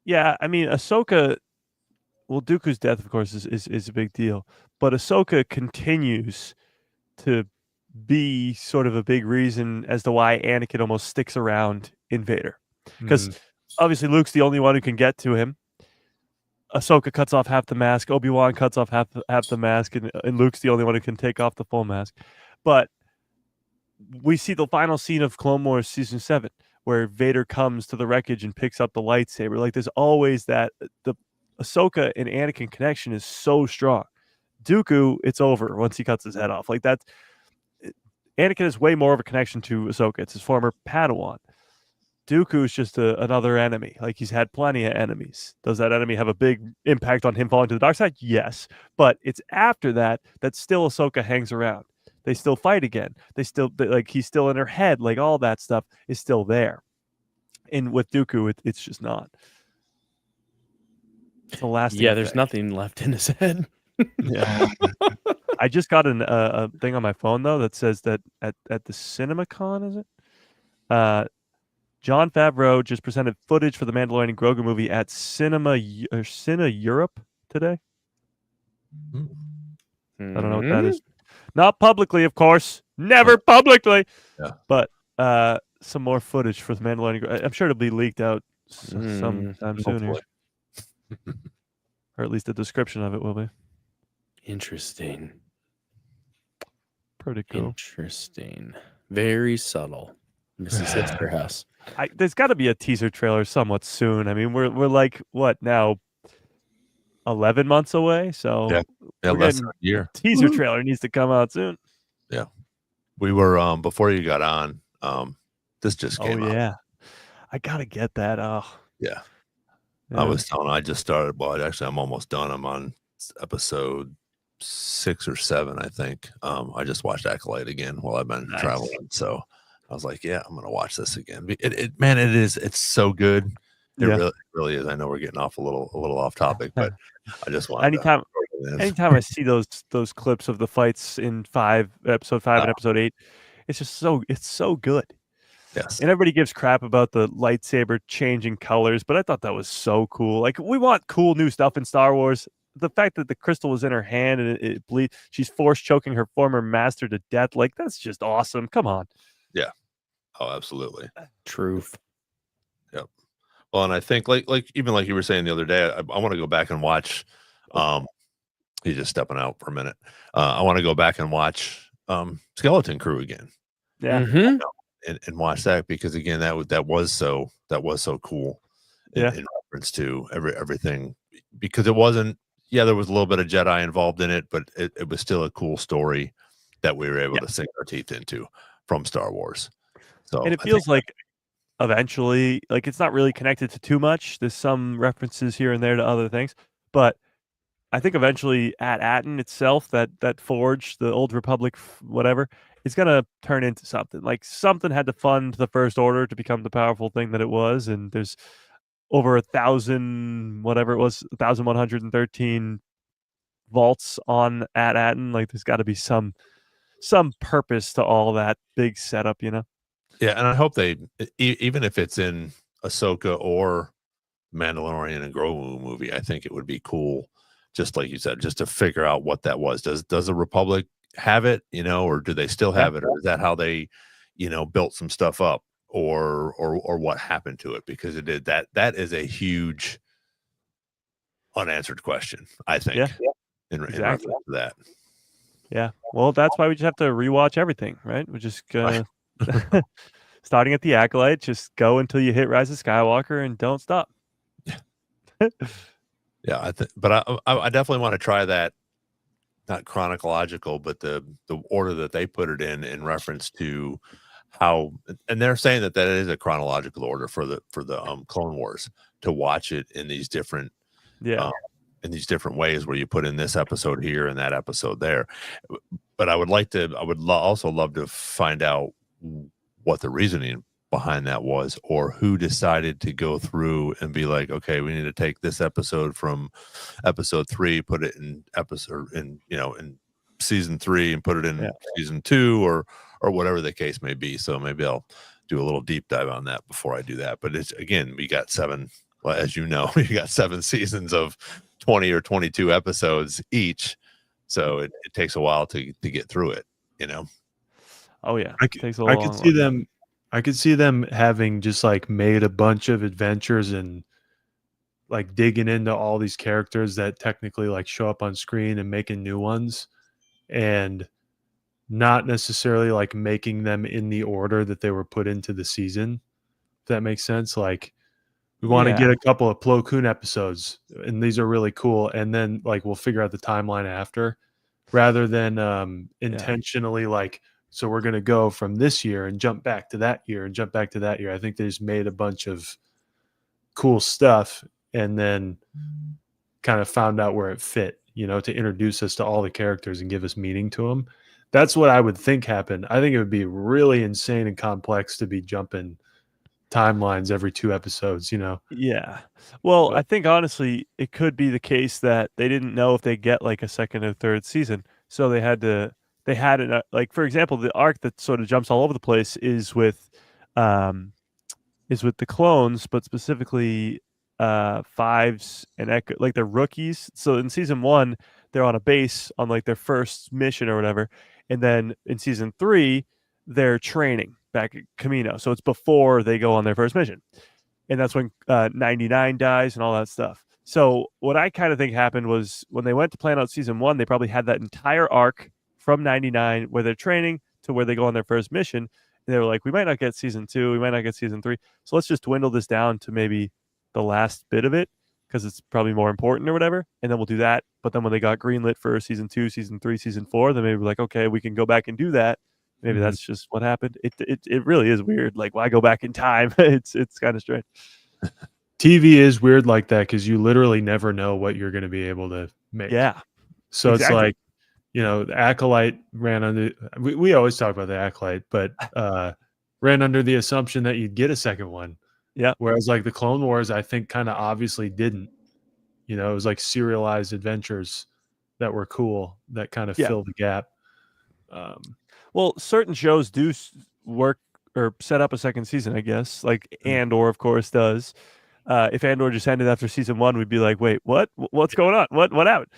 I mean, Ahsoka. Well, Dooku's death, of course, is a big deal, but Ahsoka continues to be sort of a big reason as to why Anakin almost sticks around in Vader. Because obviously Luke's the only one who can get to him. Ahsoka cuts off half the mask. Obi-Wan cuts off half the mask, and Luke's the only one who can take off the full mask. But we see the final scene of Clone Wars Season 7, where Vader comes to the wreckage and picks up the lightsaber. Like, there's always that. The Ahsoka and Anakin connection is so strong. Dooku, it's over once he cuts his head off. Like, that's... Anakin has way more of a connection to Ahsoka. It's his former Padawan. Dooku is just another enemy. Like, he's had plenty of enemies. Does that enemy have a big impact on him falling to the dark side? Yes. But it's after that still Ahsoka hangs around. They still fight again. He's still in her head. Like, all that stuff is still there. And with Dooku, it's just not. It's the last thing. There's nothing left in his head. I just got a thing on my phone, though, that says that at the CinemaCon, is it? Jon Favreau just presented footage for the Mandalorian and Grogu movie at Cine Europe today. Hmm. I don't know what that is. Not publicly, of course. Never publicly. Yeah. But some more footage for the Mandalorian. I'm sure it'll be leaked out sometime soon here. Or at least a description of it will be. Interesting. Pretty cool. Interesting. Very subtle. Mrs. Sister House. There's got to be a teaser trailer somewhat soon. I mean, we're like what now? 11 months away. So yeah, less than a year. Teaser trailer needs to come out soon. Yeah, we were before you got on. This just came out. Yeah, I gotta get that. Yeah. I was telling. I just started. Well, actually, I'm almost done. I'm on episode 6 or 7, I think. I just watched Acolyte again while I've been traveling. So I was like, yeah, I'm gonna watch this again. It's so good. It really is. I know we're getting off a little off topic, but I just want anytime I see those clips of the fights in episode 5 and episode 8, it's so good. Yes. And everybody gives crap about the lightsaber changing colors, but I thought that was so cool. Like, we want cool new stuff in Star Wars. The fact that the crystal was in her hand and it bleeds, she's force choking her former master to death. Like, that's just awesome. Come on. Yeah. Oh, absolutely. Truth. Yep. Well, and I think like even like you were saying the other day, I want to go back and watch. He's just stepping out for a minute. I want to go back and watch Skeleton Crew again. Yeah. Mm-hmm. And watch that, because again, that was so cool in reference to everything, because it wasn't. Yeah, there was a little bit of Jedi involved in it, but it was still a cool story that we were able to sink our teeth into from Star Wars. So, and it feels like eventually, like, it's not really connected to too much. There's some references here and there to other things, but I think eventually At-Aten itself, that forge, the Old Republic, whatever, it's going to turn into something. Like, something had to fund the First Order to become the powerful thing that it was, and there's over 1,000, whatever it was, 1,113 vaults on At-Aten. Like, there's got to be some purpose to all that big setup, you know? Yeah, and I hope they, even if it's in Ahsoka or Mandalorian and Grogu movie, I think it would be cool, just like you said, just to figure out what that was. Does the Republic have it, or do they still have it, or is that how they, built some stuff up, or what happened to it? Because it did that is a huge unanswered question, I think. In reference to that. Yeah. Well, that's why we just have to rewatch everything, right? We're just gonna starting at the Acolyte, just go until you hit Rise of Skywalker and don't stop. Yeah, but I definitely want to try that, not chronological, but the order that they put it in reference to how, and they're saying that is a chronological order for the Clone Wars, to watch it in these different in these different ways, where you put in this episode here and that episode there. But I would also love to find out what the reasoning behind that was, or who decided to go through and be like, okay, we need to take this episode from episode 3, put it in season 3, and put it in season 2, or whatever the case may be. So maybe I'll do a little deep dive on that before I do that. But it's, again, we got 7, well, as you know, we got 7 seasons of 20 or 22 episodes each. So it takes a while to get through it, Oh yeah. I could see them having just like made a bunch of adventures and like digging into all these characters that technically like show up on screen and making new ones, and not necessarily like making them in the order that they were put into the season. If that makes sense. Like, we want to get a couple of Plo Koon episodes, and these are really cool, and then like we'll figure out the timeline after, rather than intentionally like, so we're going to go from this year and jump back to that year and jump back to that year. I think they just made a bunch of cool stuff and then kind of found out where it fit, to introduce us to all the characters and give us meaning to them. That's what I would think happened. I think it would be really insane and complex to be jumping timelines every 2 episodes, Yeah. Well, I think honestly, it could be the case that they didn't know if they get like a second or third season. So they had it, like, for example, the arc that sort of jumps all over the place is with the clones, but specifically fives and Echo, like they're rookies. So in season 1, they're on a base on like their first mission or whatever, and then in season 3, they're training back at Camino. So it's before they go on their first mission, and that's when 99 dies and all that stuff. So what I kind of think happened was when they went to plan out season 1, they probably had that entire arc from 99 where they're training to where they go on their first mission. And they were like, we might not get season 2, we might not get season 3. So let's just dwindle this down to maybe the last bit of it because it's probably more important or whatever. And then we'll do that. But then when they got greenlit for season 2, season 3, season 4, then maybe we're like, okay, we can go back and do that. Maybe that's just what happened. It really is weird. Like, why go back in time? It's kind of strange. TV is weird like that because you literally never know what you're going to be able to make. Yeah. So exactly. It's like, the Acolyte ran under. We always talk about the Acolyte, but ran under the assumption that you'd get a second one. Yeah. Whereas like the Clone Wars, I think kind of obviously didn't. It was like serialized adventures that were cool that kind of fill the gap. Well, certain shows do work or set up a second season, I guess. Like Andor, of course, does. If Andor just ended after season 1, we'd be like, wait, what? What's going on? What happened?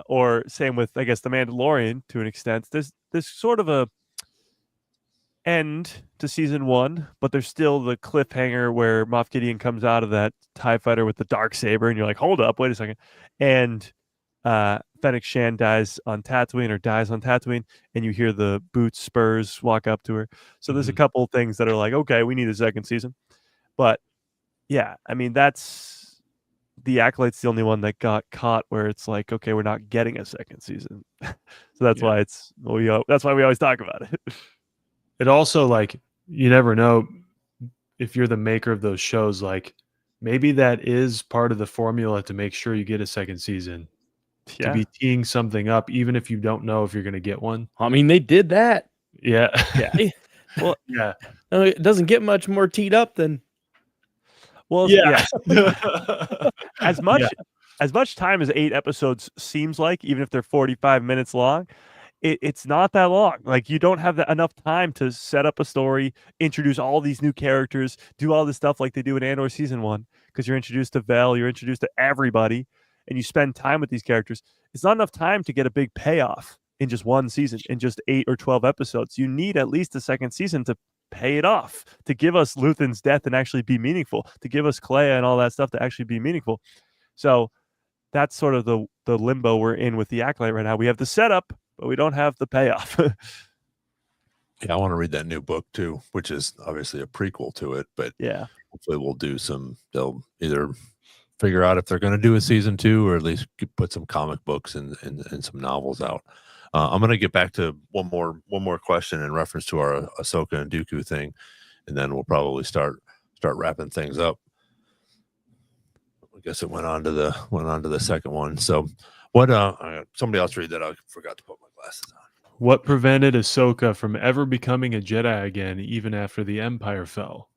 Or same with, I guess, The Mandalorian to an extent. There's sort of a end to season 1, but there's still the cliffhanger where Moff Gideon comes out of that TIE fighter with the Darksaber, and you're like, hold up, wait a second. And Fennec Shand dies on Tatooine, and you hear the boots spurs walk up to her. So there's a couple things that are like, okay, we need a second season. But yeah, I mean, that's the Acolyte's the only one that got caught where it's like, okay, we're not getting a second season. So that's why that's why we always talk about it. It also, like, you never know if you're the maker of those shows, like maybe that is part of the formula to make sure you get a second season. To be teeing something up, even if you don't know if you're going to get one. I mean, they did that. Yeah. Well, yeah. It doesn't get much more teed up than. Well, as much time as 8 episodes seems like, even if they're 45 minutes long, it's not that long. Like, you don't have enough time to set up a story, introduce all these new characters, do all this stuff like they do in Andor season 1, because you're introduced to Vel, you're introduced to everybody, and you spend time with these characters. It's not enough time to get a big payoff in just one season, in just 8 or 12 episodes. You need at least a second season to pay it off, to give us Luthen's death and actually be meaningful, to give us Kleia and all that stuff to actually be meaningful. So that's sort of the limbo we're in with the Acolyte right now. We have the setup, but we don't have the payoff. Yeah, I want to read that new book too, which is obviously a prequel to it, but hopefully they'll either figure out if they're going to do a season 2 or at least put some comic books and some novels out. I'm going to get back to one more question in reference to our Ahsoka and Dooku thing, and then we'll probably start wrapping things up. I guess it went on to the second one. So what somebody else read that. I forgot to put my glasses on. What prevented Ahsoka from ever becoming a Jedi again, even after the Empire fell?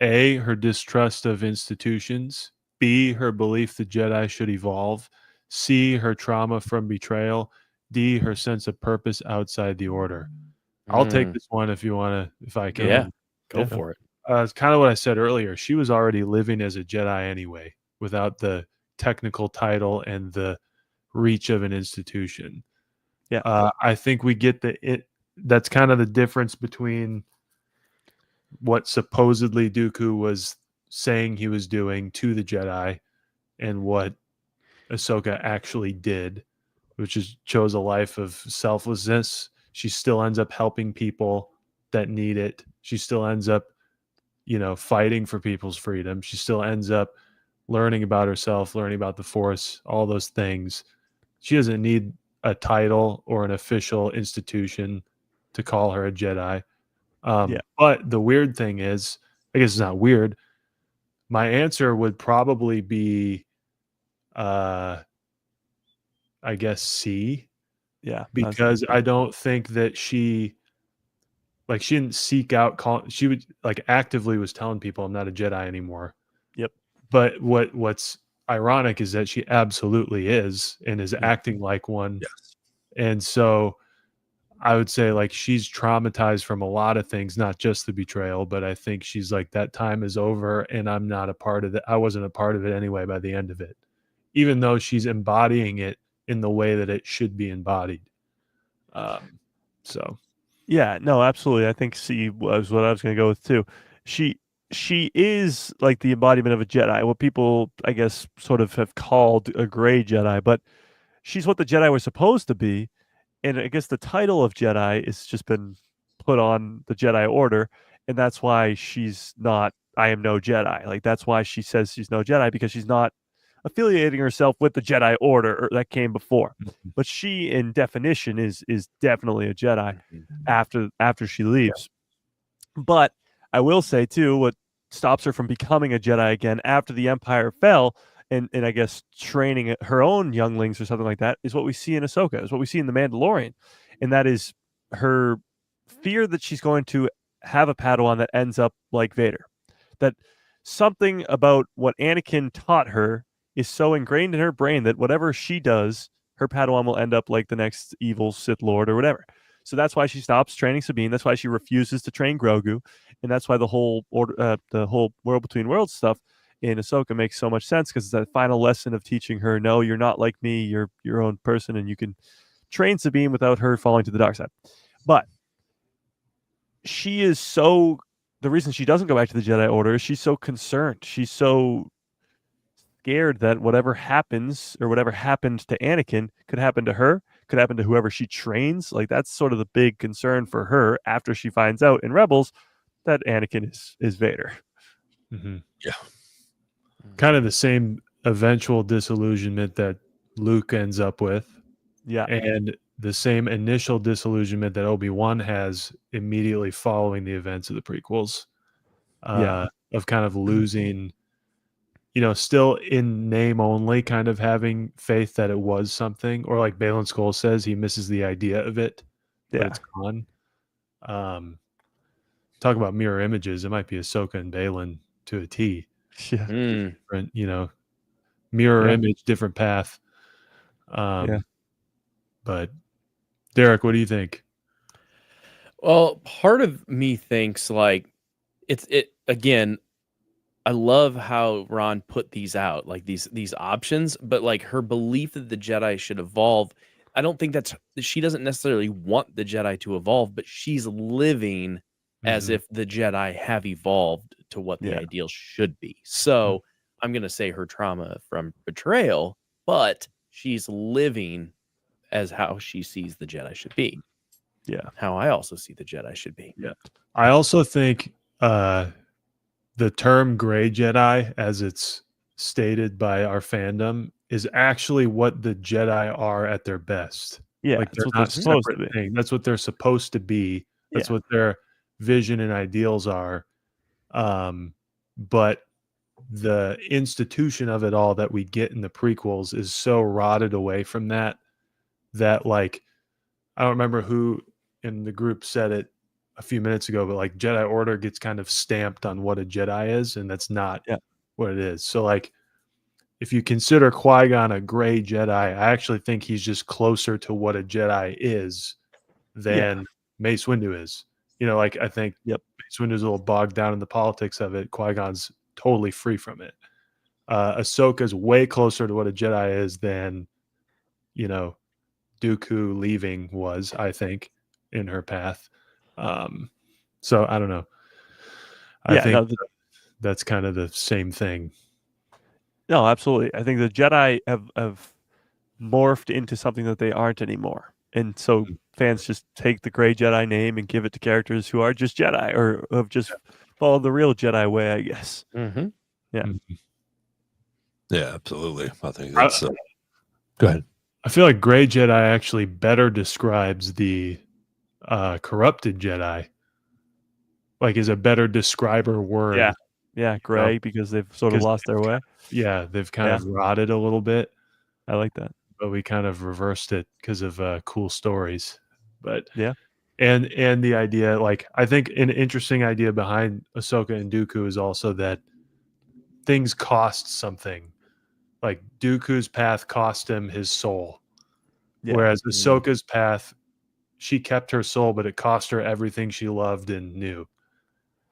A, her distrust of institutions. B, her belief the Jedi should evolve. C, her trauma from betrayal. D, her sense of purpose outside the Order. I'll take this one if I can. Yeah, go for it. It's kind of what I said earlier. She was already living as a Jedi anyway, without the technical title and the reach of an institution. Yeah. I think we get that's kind of the difference between what supposedly Dooku was saying he was doing to the Jedi and what Ahsoka actually did, which is chose a life of selflessness. She still ends up helping people that need it. She still ends up, fighting for people's freedom. She still ends up learning about herself, learning about the Force, all those things. She doesn't need a title or an official institution to call her a Jedi. But the weird thing is, I guess it's not weird. My answer would probably be, I guess C. Yeah. Because I don't think that she didn't seek out, she would actively was telling people I'm not a Jedi anymore. Yep. But what's ironic is that she absolutely is and is acting like one. Yes. And so I would say like she's traumatized from a lot of things, not just the betrayal, but I think she's like that time is over and I'm not a part of it. I wasn't a part of it anyway by the end of it, even though she's embodying it in the way that it should be embodied. So Yeah, no, absolutely. I think C was what I was going to go with too. She is like the embodiment of a Jedi, what people I guess sort of have called a gray Jedi, but she's what the Jedi were supposed to be. And I guess the title of Jedi has just been put on the Jedi Order, and that's why she's not I am no Jedi. Like that's why she says she's no Jedi, because she's not affiliating herself with the Jedi Order that came before. But she in definition is definitely a Jedi after she leaves. But I will say too, what stops her from becoming a Jedi again after the Empire fell, and I guess training her own younglings or something like that, is what we see in Ahsoka, is what we see in The Mandalorian, and that is her fear that she's going to have a Padawan that ends up like Vader. That something about what Anakin taught her is so ingrained in her brain that whatever she does, her Padawan will end up like the next evil Sith Lord or whatever. So that's why she stops training Sabine. That's why she refuses to train Grogu, and that's why the whole World Between Worlds stuff in Ahsoka makes so much sense, because it's that final lesson of teaching her, no, you're not like me. You're your own person, and you can train Sabine without her falling to the dark side. But she is so. The reason she doesn't go back to the Jedi Order is she's so concerned. She's so scared that whatever happens or whatever happened to Anakin could happen to her, could happen to whoever she trains. Like that's sort of the big concern for her after she finds out in Rebels that Anakin is Vader. Mm-hmm. Yeah. Kind of the same eventual disillusionment that Luke ends up with. Yeah. And the same initial disillusionment that Obi-Wan has immediately following the events of the prequels. Of kind of losing, still in name only, kind of having faith that it was something, or like Baylan Skoll says, he misses the idea of it, but it's gone. Talk about mirror images. It might be Ahsoka and Baylan to a T. Yeah. Different, mirror image, different path. But Derek, what do you think? Well, part of me thinks like it again. I love how Ron put these out, like these options, but like her belief that the Jedi should evolve, I don't think she doesn't necessarily want the Jedi to evolve, but she's living as if the Jedi have evolved to what the ideal should be. So I'm gonna say her trauma from betrayal, but she's living as how she sees the Jedi should be. Yeah. How I also see the Jedi should be. Yeah. I also think the term gray Jedi, as it's stated by our fandom, is actually what the Jedi are at their best. Yeah, like that's they're what not they're supposed to separate be. thing. That's what they're supposed to be. That's what their vision and ideals are. But the institution of it all that we get in the prequels is so rotted away from that like I don't remember who in the group said it a few minutes ago, but like Jedi Order gets kind of stamped on what a Jedi is, and that's not what it is. So like if you consider Qui-Gon a gray Jedi, I actually think he's just closer to what a Jedi is than Mace Windu is. Like I think Mace Windu's a little bogged down in the politics of it. Qui-Gon's totally free from it. Ahsoka's way closer to what a Jedi is than, Dooku leaving was, I think, in her path. So I don't know. I think that's kind of the same thing. No, absolutely. I think the Jedi have morphed into something that they aren't anymore. And so fans just take the gray Jedi name and give it to characters who are just Jedi or have just followed the real Jedi way, I guess. Mm-hmm. Yeah. Yeah, absolutely. I think that's go ahead. I feel like gray Jedi actually better describes the corrupted Jedi. Like is a better describer word. Yeah, gray, because they've sort of lost their way. They've kind of rotted a little bit. I like that. But we kind of reversed it because of cool stories. But and the idea, like I think an interesting idea behind Ahsoka and Dooku is also that things cost something. Like Dooku's path cost him his soul, whereas Ahsoka's path she kept her soul, but it cost her everything she loved and knew.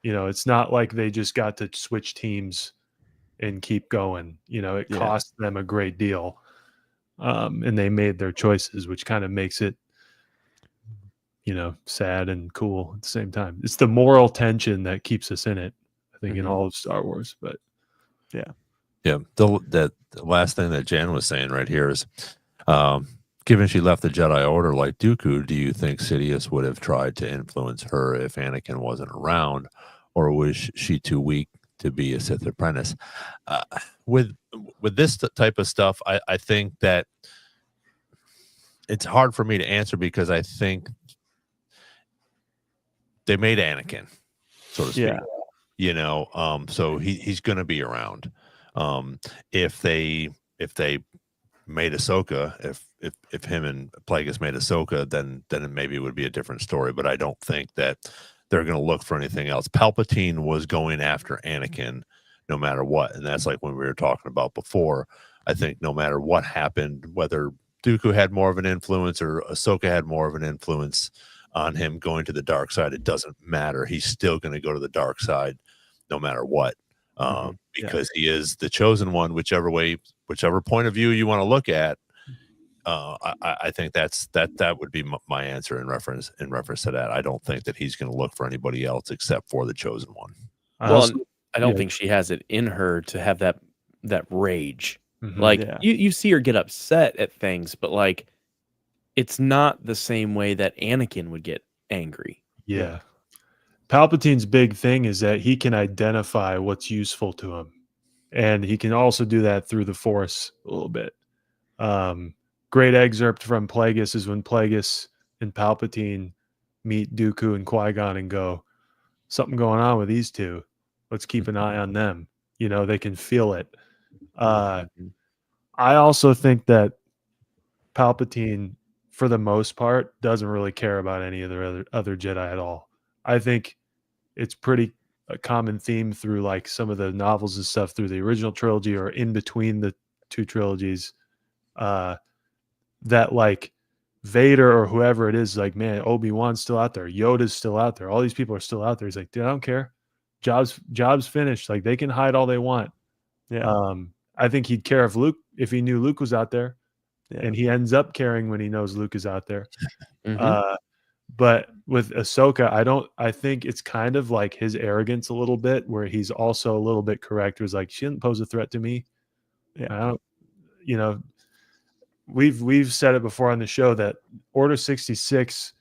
It's not like they just got to switch teams and keep going. It cost them a great deal. And they made their choices, which kind of makes it, sad and cool at the same time. It's the moral tension that keeps us in it, I think, in all of Star Wars. But yeah. The last thing that Jan was saying right here is, given she left the Jedi Order like Dooku, do you think Sidious would have tried to influence her if Anakin wasn't around, or was she too weak to be a Sith apprentice? With this type of stuff, I think that it's hard for me to answer, because I think they made Anakin, so to speak. So he's going to be around. If they made Ahsoka, if him and Plagueis made Ahsoka, then it maybe would be a different story. But I don't think that they're going to look for anything else. Palpatine was going after Anakin no matter what, and that's like when we were talking about before. I think no matter what happened, whether Dooku had more of an influence or Ahsoka had more of an influence on him going to the dark side, it doesn't matter. He's still going to go to the dark side no matter what, because he is the chosen one, whichever point of view you want to look at. I think that would be my answer in reference to that. I don't think that he's going to look for anybody else except for the chosen one. Well, I don't think she has it in her to have that rage. Like you see her get upset at things, but like it's not the same way that Anakin would get angry. Yeah. Palpatine's big thing is that he can identify what's useful to him, and he can also do that through the Force a little bit. Great excerpt from Plagueis is when Plagueis and Palpatine meet Dooku and Qui-Gon and go, something going on with these two. Let's keep an eye on them. They can feel it. I also think that Palpatine, for the most part, doesn't really care about any of the other Jedi at all. I think it's pretty a common theme through like some of the novels and stuff through the original trilogy or in between the two trilogies, that like Vader or whoever it is, like, man, Obi-Wan's still out there, Yoda's still out there, all these people are still out there. He's like, dude, I don't care. Job's finished. Like, they can hide all they want. I think he'd care if he knew Luke was out there, and he ends up caring when he knows Luke is out there. But with Ahsoka, I think it's kind of like his arrogance a little bit, where he's also a little bit correct. It was like, she didn't pose a threat to me. I don't, we've said it before on the show that Order 66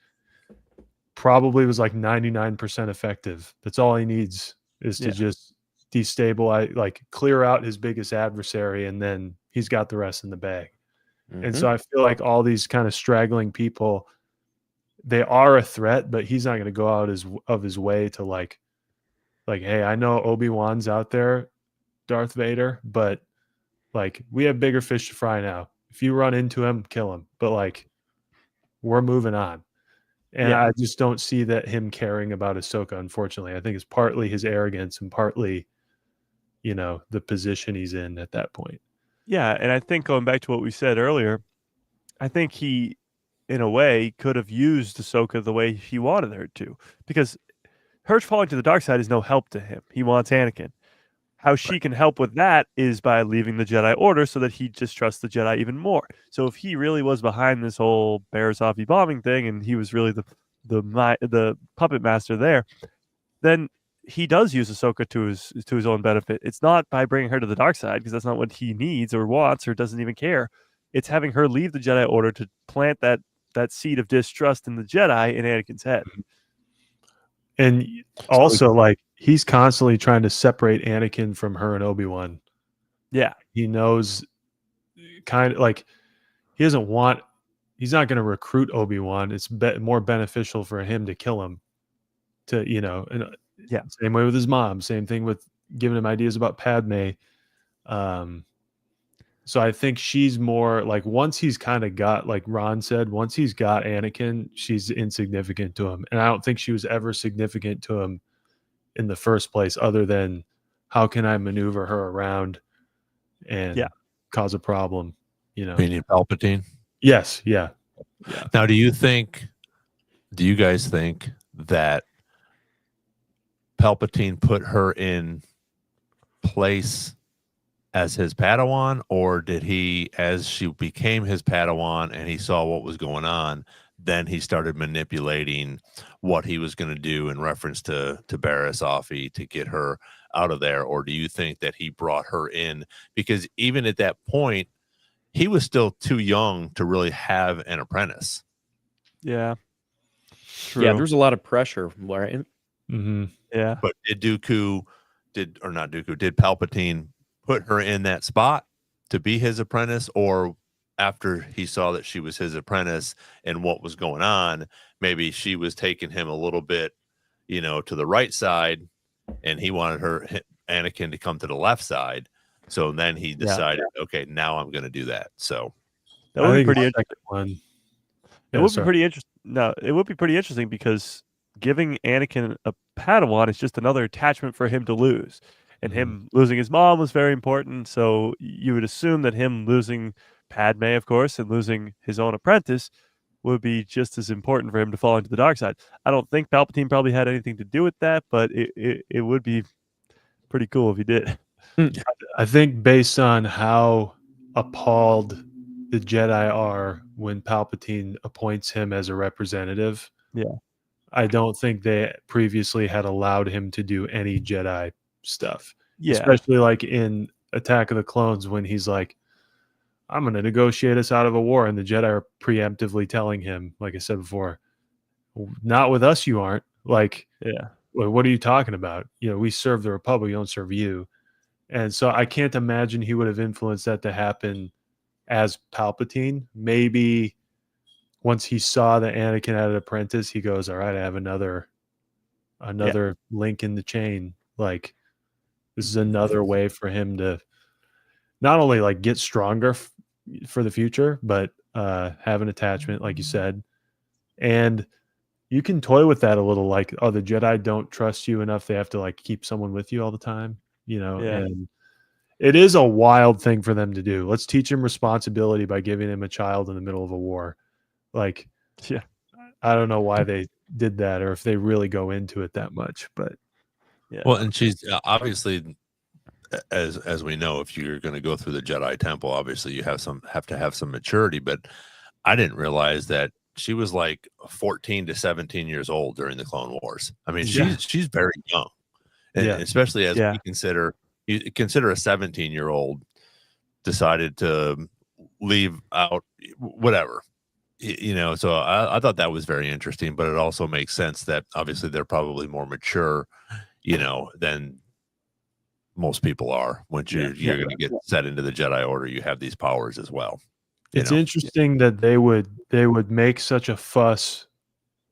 probably was like 99% effective. That's all he needs is to just destabilize, like clear out his biggest adversary, and then he's got the rest in the bag. And so I feel like all these kind of straggling people, they are a threat, but he's not going to go out of his way to like, hey, I know Obi-Wan's out there, Darth Vader, but like, we have bigger fish to fry now. If you run into him, kill him. But like, we're moving on. And I just don't see that him caring about Ahsoka, unfortunately. I think it's partly his arrogance and partly, the position he's in at that point. Yeah, and I think going back to what we said earlier, I think he, in a way, could have used Ahsoka the way he wanted her to, because her falling to the dark side is no help to him. He wants Anakin. How she can help with that is by leaving the Jedi Order so that he just trusts the Jedi even more. So if he really was behind this whole Barasafi bombing thing, and he was really the puppet master there, then he does use Ahsoka to his own benefit. It's not by bringing her to the dark side, because that's not what he needs or wants or doesn't even care. It's having her leave the Jedi Order to plant that seed of distrust in the Jedi in Anakin's head. And also, like, he's constantly trying to separate Anakin from her and Obi-Wan. Yeah. He knows, kind of like, he's not going to recruit Obi-Wan. It's more beneficial for him to kill him. Same way with his mom. Same thing with giving him ideas about Padme. So I think she's more like, once he's kind of got, like Ron said, once he's got Anakin, she's insignificant to him. And I don't think she was ever significant to him in the first place, other than how can I maneuver her around and cause a problem, Meaning Palpatine? Yes. Yeah. Now, do you think Do you guys think that Palpatine put her in place as his Padawan, or did he, as she became his Padawan and he saw what was going on, then he started manipulating what he was going to do in reference to Barriss Offee to get her out of there? Or do you think that he brought her in because even at that point, he was still too young to really have an apprentice? Yeah. True. Yeah, there's a lot of pressure, right? Mm-hmm. Yeah. But did Palpatine put her in that spot to be his apprentice, or after he saw that she was his apprentice and what was going on, maybe she was taking him a little bit, to the right side, and he wanted Anakin to come to the left side. So then he decided, okay, now I'm going to do that. So that would be pretty interesting. It would be pretty interesting. No, it would be pretty interesting because giving Anakin a Padawan is just another attachment for him to lose. And him losing his mom was very important. So you would assume that him losing Padme, of course, and losing his own apprentice would be just as important for him to fall into the dark side. I don't think Palpatine probably had anything to do with that, but it would be pretty cool if he did. I think based on how appalled the Jedi are when Palpatine appoints him as a representative, I don't think they previously had allowed him to do any Jedi stuff. Yeah. Especially like in Attack of the Clones when he's like, I'm going to negotiate us out of a war. And the Jedi are preemptively telling him, like I said before, not with us, you aren't. Like, what are you talking about? We serve the Republic, we don't serve you. And so I can't imagine he would have influenced that to happen as Palpatine. Maybe once he saw that Anakin had an apprentice, he goes, all right, I have another link in the chain. Like, this is another way for him to not only like get stronger for the future, but have an attachment, like you said. And you can toy with that a little, like, oh, the Jedi don't trust you enough. They have to like keep someone with you all the time, and it is a wild thing for them to do. Let's teach him responsibility by giving him a child in the middle of a war. Like, I don't know why they did that or if they really go into it that much, but well, and she's obviously, as we know, if you're going to go through the Jedi Temple, obviously you have to have some maturity. But I didn't realize that she was like 14 to 17 years old during the Clone Wars. I mean, she's very young, and especially as we consider a 17-year-old decided to leave out whatever. So I thought that was very interesting, but it also makes sense that obviously they're probably more mature, than most people are. Once you're going to get set into the Jedi Order, you have these powers as well. It's interesting that they would make such a fuss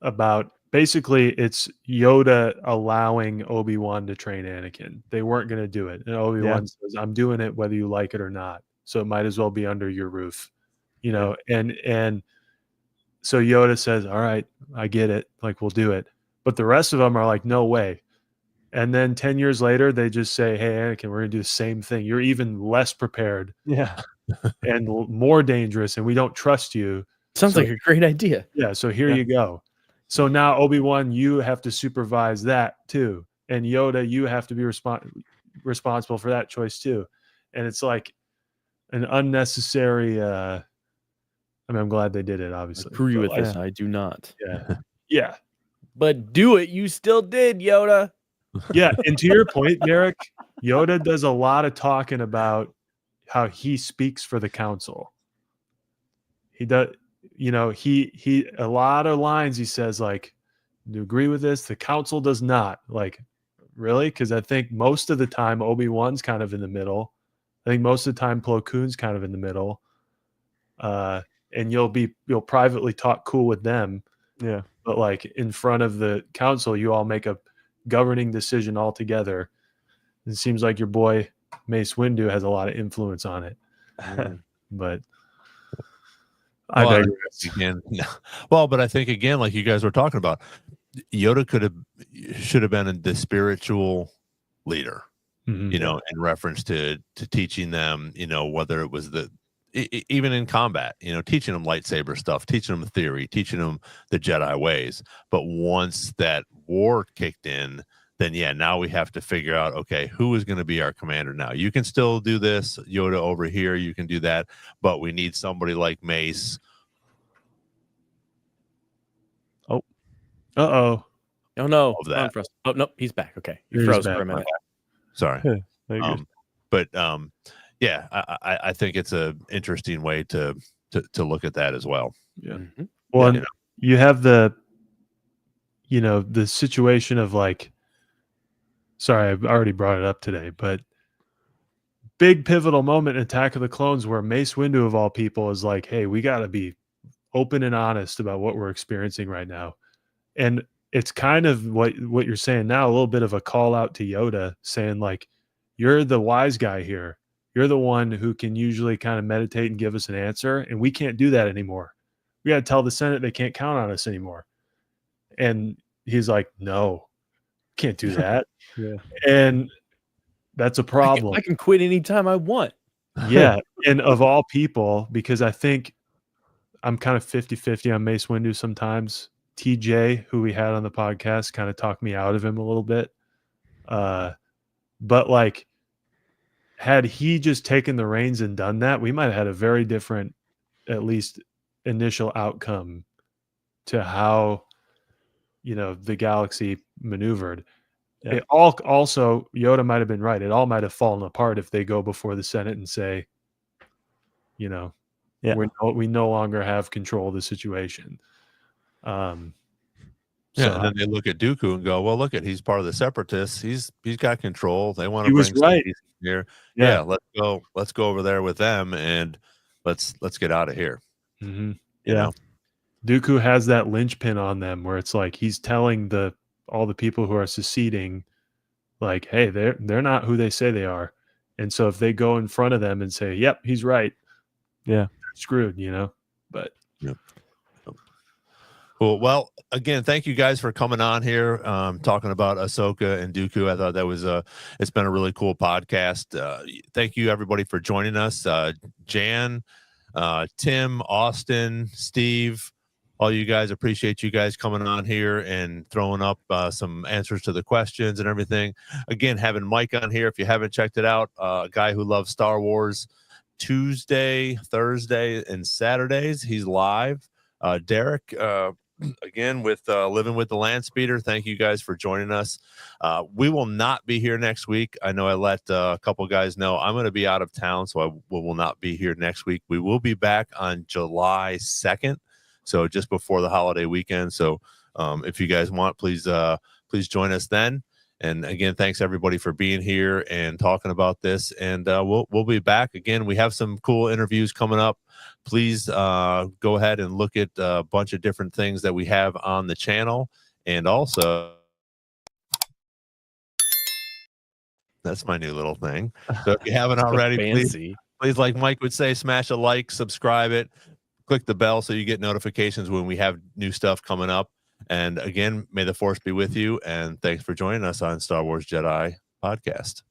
about, basically it's Yoda allowing Obi-Wan to train Anakin. They weren't going to do it. And Obi-Wan says, I'm doing it whether you like it or not. So it might as well be under your roof, and so Yoda says, all right, I get it. Like, we'll do it. But the rest of them are like, no way. And then 10 years later, they just say, hey, Anakin, we're going to do the same thing. You're even less prepared. And more dangerous, and we don't trust you. Sounds like a great idea. Yeah, so here you go. So now, Obi-Wan, you have to supervise that too. And Yoda, you have to be responsible for that choice too. And it's like an unnecessary I'm glad they did it, obviously. I agree with this. I do not. Yeah. But do it. You still did, Yoda. Yeah, and to your point, Derek, Yoda does a lot of talking about how he speaks for the council. He does, he a lot of lines he says like, do you agree with this? The council does not. Like, really? Because I think most of the time Obi-Wan's kind of in the middle. I think most of the time Plo Koon's kind of in the middle. And you'll privately talk cool with them. Yeah. But like in front of the council, you all make a governing decision all together. It seems like your boy Mace Windu has a lot of influence on it. But I digress. But I think again, like you guys were talking about, Yoda should have been the spiritual leader, in reference to teaching them, whether it was even in combat, teaching them lightsaber stuff, teaching them theory, teaching them the Jedi ways. But once that war kicked in, then yeah, now we have to figure out, okay, who is going to be our commander now? You can still do this, Yoda over here, you can do that, but we need somebody like Mace. Uh-oh. Oh no! Of that. Oh nope, he's back. Okay, you He's froze back. for a minute. Sorry. Very good. But yeah, I think it's a interesting way to look at that as well. Yeah. Mhm. Well, Yeah. you have the situation of like, sorry, I've already brought it up today, but big pivotal moment in Attack of the Clones where Mace Windu of all people is like, hey, we got to be open and honest about what we're experiencing right now. And it's kind of what you're saying now, a little bit of a call out to Yoda saying like, you're the wise guy here. You're the one who can usually kind of meditate and give us an answer. And we can't do that anymore. We got to tell the Senate they can't count on us anymore. And he's like, no, can't do that. Yeah. And that's a problem. I can quit anytime I want. Yeah. And of all people, because I think I'm kind of 50-50 on Mace Windu sometimes. TJ, who we had on the podcast, kind of talked me out of him a little bit. But like, had he just taken the reins and done that, we might have had a very different, at least initial outcome to how, the galaxy maneuvered. Yeah. It also, Yoda might have been right. It all might have fallen apart if they go before the Senate and say, Yeah. we no longer have control of the situation. Yeah, and then they look at Dooku and go, well, look at, he's part of the Separatists. He's got control. They want to bring right peace here. Yeah. Let's go over there with them and let's get out of here. Mm-hmm. You know? Dooku has that linchpin on them where it's like he's telling all the people who are seceding, like, hey, they're not who they say they are. And so if they go in front of them and say, yep, he's right, Yeah. they're screwed, But Cool. Well, again, thank you guys for coming on here, talking about Ahsoka and Dooku. I thought that was it's been a really cool podcast. Thank you everybody for joining us. Jan, Tim, Austin, Steve, all you guys, appreciate you guys coming on here and throwing up some answers to the questions and everything. Again, having Mike on here, if you haven't checked it out, a guy who loves Star Wars. Tuesday, Thursday, and Saturdays, he's live. Derek, again, with Living with the Land Speeder, thank you guys for joining us. We will not be here next week. I know I let a couple guys know I'm going to be out of town, so I will not be here next week. We will be back on July 2nd, so just before the holiday weekend. So if you guys want, please join us then. And again, thanks everybody for being here and talking about this. And we'll be back again. We have some cool interviews coming up. Please go ahead and look at a bunch of different things that we have on the channel. And also, that's my new little thing. So if you haven't already, please, like Mike would say, smash a like, subscribe it, click the bell so you get notifications when we have new stuff coming up. And again, may the Force be with you. And thanks for joining us on Star Wars Jedi Podcast.